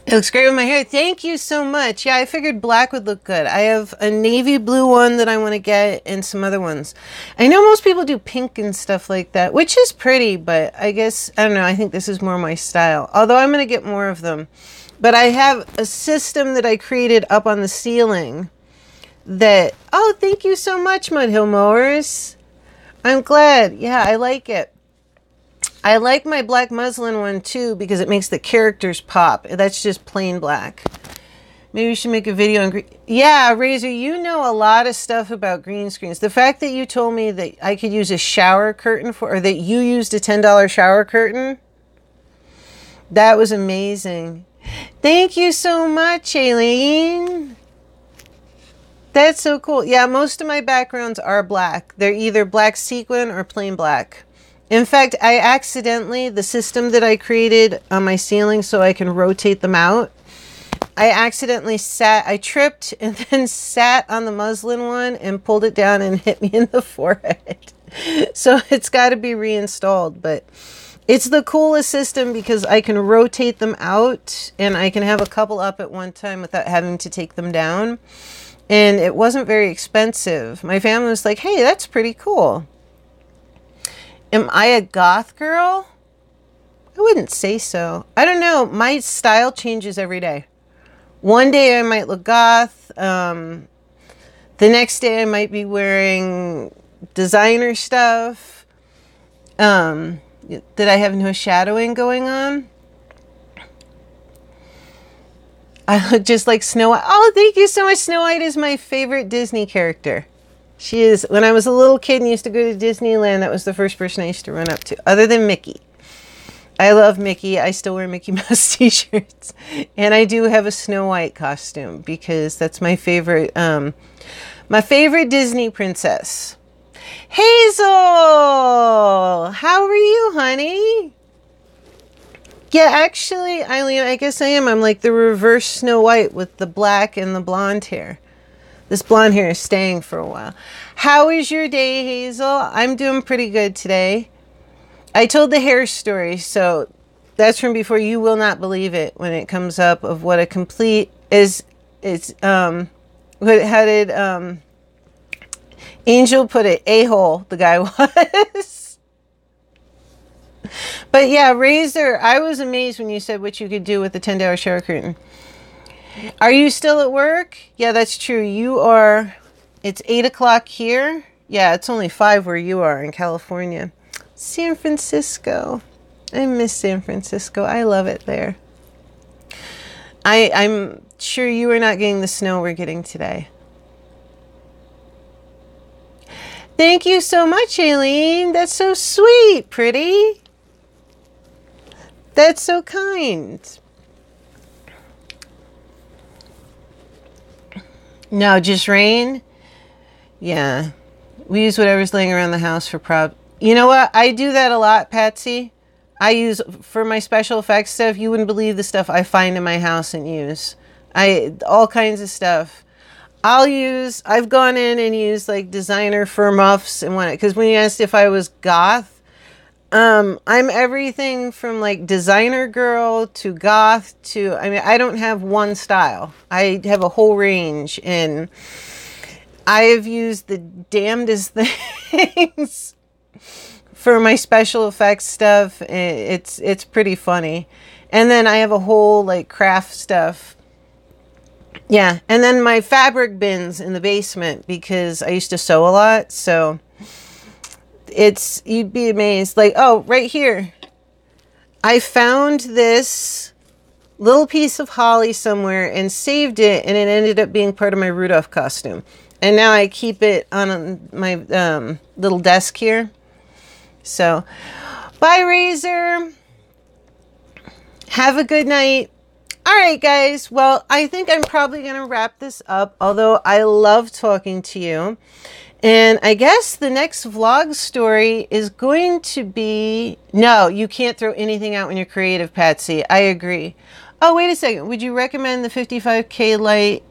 It looks great with my hair. Thank you so much. Yeah, I figured black would look good. I have a navy blue one that I want to get and some other ones. I know most people do pink and stuff like that, which is pretty, but I guess, I don't know, I think this is more my style. Although I'm going to get more of them. But I have a system that I created up on the ceiling that, oh, thank you so much, Mudhill Mowers. I'm glad. Yeah, I like it. I like my black muslin one too because it makes the characters pop. That's just plain black. Maybe we should make a video on green. Yeah, Razor, you know a lot of stuff about green screens. The fact that you told me that I could use a shower curtain for, or that you used a $10 shower curtain, that was amazing. Thank you so much, Aileen. That's so cool. Yeah, most of my backgrounds are black. They're either black sequin or plain black. In fact, I accidentally, the system that I created on my ceiling so I can rotate them out, I accidentally I tripped and then sat on the muslin one and pulled it down and hit me in the forehead. So it's got to be reinstalled, but it's the coolest system because I can rotate them out and I can have a couple up at one time without having to take them down. and it wasn't very expensive. My family was like, hey, that's pretty cool. Am I a goth girl? I wouldn't say so. I don't know. My style changes every day. One day I might look goth. The next day I might be wearing designer stuff. That I have no shadowing going on. I look just like Snow White. Oh, thank you so much. Snow White is my favorite Disney character. She is. When I was a little kid and used to go to Disneyland, that was the first person I used to run up to, other than Mickey. I love Mickey. I still wear Mickey Mouse t-shirts. And I do have a Snow White costume because that's my favorite Disney princess. Hazel! How are you, honey? Yeah, actually, Eileen, I guess I am. I'm like the reverse Snow White with the black and the blonde hair. This blonde hair is staying for a while. How is your day, Hazel? I'm doing pretty good today. I told the hair story, so that's from before. You will not believe it when it comes up of what a complete is. How did Angel put it? A-hole the guy was. But yeah, Razor, I was amazed when you said what you could do with the $10 shower curtain. Are you still at work? Yeah, that's true. You are. It's 8 o'clock here. Yeah, it's only 5 where you are in California. San Francisco. I miss San Francisco. I love it there. I'm sure you are not getting the snow we're getting today. Thank you so much, Aileen. That's so sweet, pretty. That's so kind. No, just rain. Yeah. We use whatever's laying around the house for prop. You know what? I do that a lot, Patsy. I use, for my special effects stuff, you wouldn't believe the stuff I find in my house and use. All kinds of stuff. I've gone in and used like designer fur muffs and whatnot. Because when you asked if I was goth, I'm everything from like designer girl to goth to, I mean, I don't have one style. I have a whole range, and I have used the damnedest things for my special effects stuff. It's pretty funny. And then I have a whole like craft stuff. Yeah. And then my fabric bins in the basement, because I used to sew a lot. So you'd be amazed. Like, oh, right here. I found this little piece of holly somewhere and saved it, and it ended up being part of my Rudolph costume. And now I keep it on my little desk here. So, bye, Razor. Have a good night. All right, guys. Well, I think I'm probably going to wrap this up, although I love talking to you. And I guess the next vlog story is going to be... No, you can't throw anything out when you're creative, Patsy. I agree. Oh, wait a second. Would you recommend the 55K light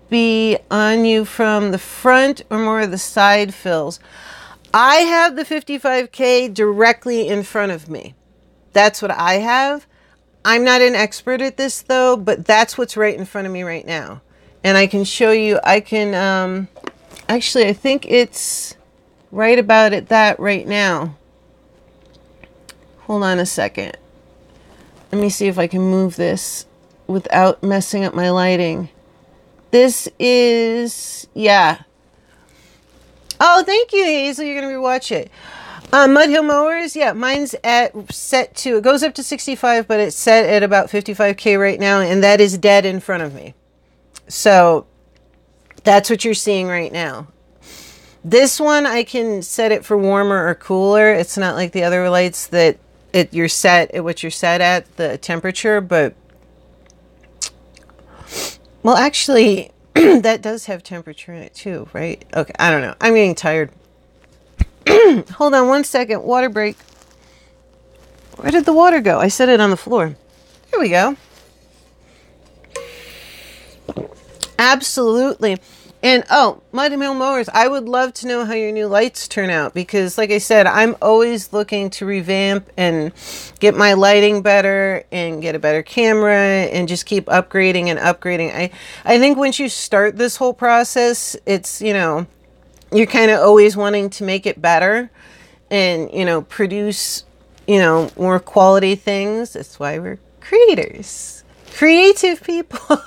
be on you from the front or more of the side fills? I have the 55K directly in front of me. That's what I have. I'm not an expert at this, though, but that's what's right in front of me right now. And I can show you... I can... Actually, I think it's right about at that right now. Hold on a second. Let me see if I can move this without messing up my lighting. This is, yeah. Oh, thank you, Hazel. You're going to rewatch it. Mud Hill Mowers, yeah, mine's set to, it goes up to 65, but it's set at about 55K right now, and that is dead in front of me. So... that's what you're seeing right now. This one, I can set it for warmer or cooler. It's not like the other lights that you're set at what you're set at, the temperature, but... well, actually, that does have temperature in it too, right? Okay, I don't know. I'm getting tired. Hold on one second. Water break. Where did the water go? I set it on the floor. Here we go. Absolutely. And oh, Mud Hill Mowers, I would love to know how your new lights turn out, because like I said, I'm always looking to revamp and get my lighting better and get a better camera and just keep upgrading and upgrading. I think once you start this whole process, it's, you know, you're kind of always wanting to make it better and, you know, produce, you know, more quality things. That's why we're creators, creative people.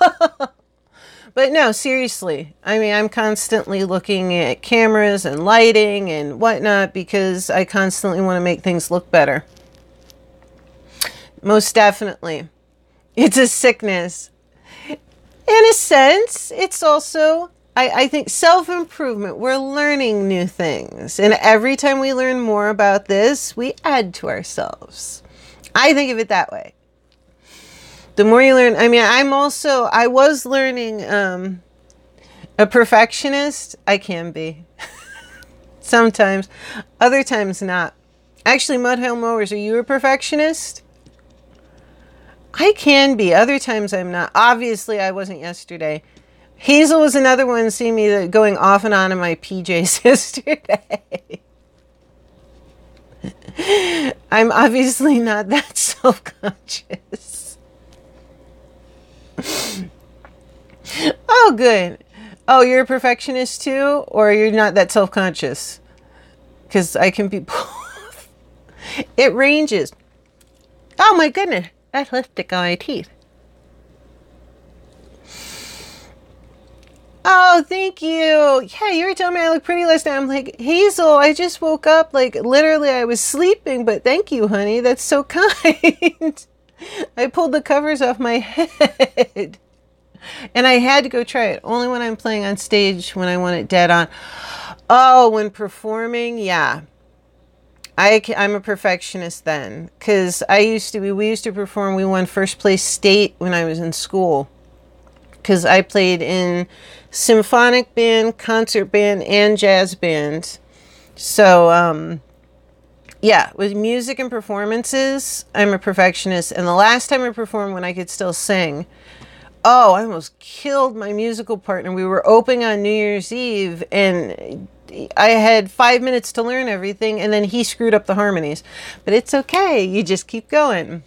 But no, seriously, I mean, I'm constantly looking at cameras and lighting and whatnot because I constantly want to make things look better. Most definitely. It's a sickness. In a sense, it's also, I think, self-improvement. We're learning new things. And every time we learn more about this, we add to ourselves. I think of it that way. The more you learn, I mean, I was learning a perfectionist. I can be. Sometimes. Other times not. Actually, Mud Hill Mowers, are you a perfectionist? I can be. Other times I'm not. Obviously, I wasn't yesterday. Hazel was another one seeing me going off and on in my PJs yesterday. I'm obviously not that self-conscious. Oh, good. Oh, you're a perfectionist too? Or you're not that self-conscious? Because I can be both. It ranges. Oh my goodness. That's lipstick on my teeth. Oh, thank you. Yeah, you were telling me I look pretty last night. I'm like, Hazel, I just woke up. Like, literally, I was sleeping. But thank you, honey. That's so kind. I pulled the covers off my head. And I had to go try it. Only when I'm playing on stage, when I want it dead on. Oh, when performing, yeah. I'm a perfectionist then. Because we used to perform. We won first place state when I was in school. Because I played in symphonic band, concert band, and jazz band. So, yeah, with music and performances, I'm a perfectionist. And the last time I performed when I could still sing, oh, I almost killed my musical partner. We were opening on New Year's Eve, and I had 5 minutes to learn everything, and then he screwed up the harmonies. But it's okay. You just keep going.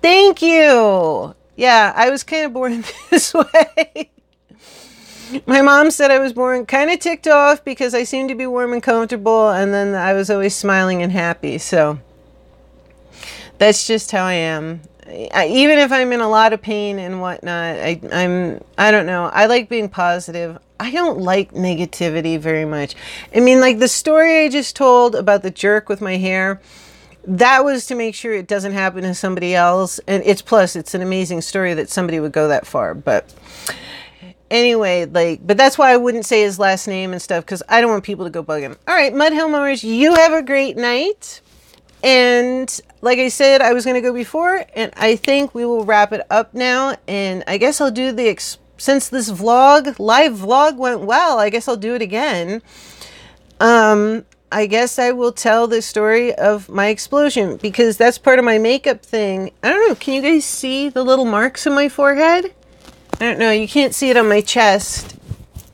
Thank you. Yeah, I was kind of born this way. My mom said I was born kind of ticked off because I seemed to be warm and comfortable, and then I was always smiling and happy. So that's just how I am. Even if I'm in a lot of pain and whatnot, I don't know. I like being positive. I don't like negativity very much. I mean, like the story I just told about the jerk with my hair, that was to make sure it doesn't happen to somebody else. And it's an amazing story that somebody would go that far. But anyway, but that's why I wouldn't say his last name and stuff, because I don't want people to go bug him. All right, Mud Hill Mowers, you have a great night. And like I said, I was going to go before, and I think we will wrap it up now. And I guess I'll do since this live vlog went well, I guess I'll do it again. I guess I will tell the story of my explosion, because that's part of my makeup thing. I don't know. Can you guys see the little marks on my forehead? I don't know. You can't see it on my chest.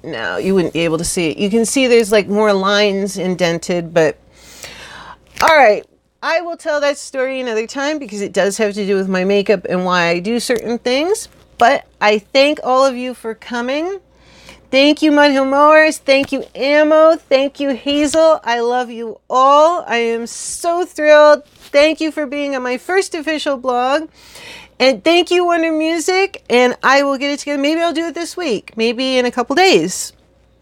No, you wouldn't be able to see it. You can see there's like more lines indented, but all right. I will tell that story another time because it does have to do with my makeup and why I do certain things. But I thank all of you for coming. Thank you, Mud Hill Mowers. Thank you, Ammo. Thank you, Hazel. I love you all. I am so thrilled. Thank you for being on my first official blog. And thank you, Wonder Music. And I will get it together. Maybe I'll do it this week. Maybe in a couple days.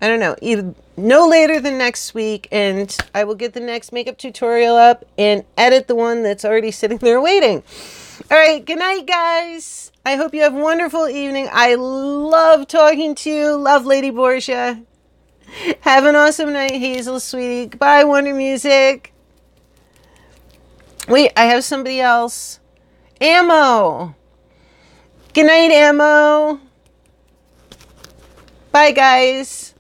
I don't know. Either no later than next week. And I will get the next makeup tutorial up and edit the one that's already sitting there waiting. All right. Good night, guys. I hope you have a wonderful evening. I love talking to you. Love Lady Borgia. Have an awesome night, Hazel, sweetie. Goodbye, Wonder Music. Wait, I have somebody else. Ammo. Good night, Ammo. Bye, guys.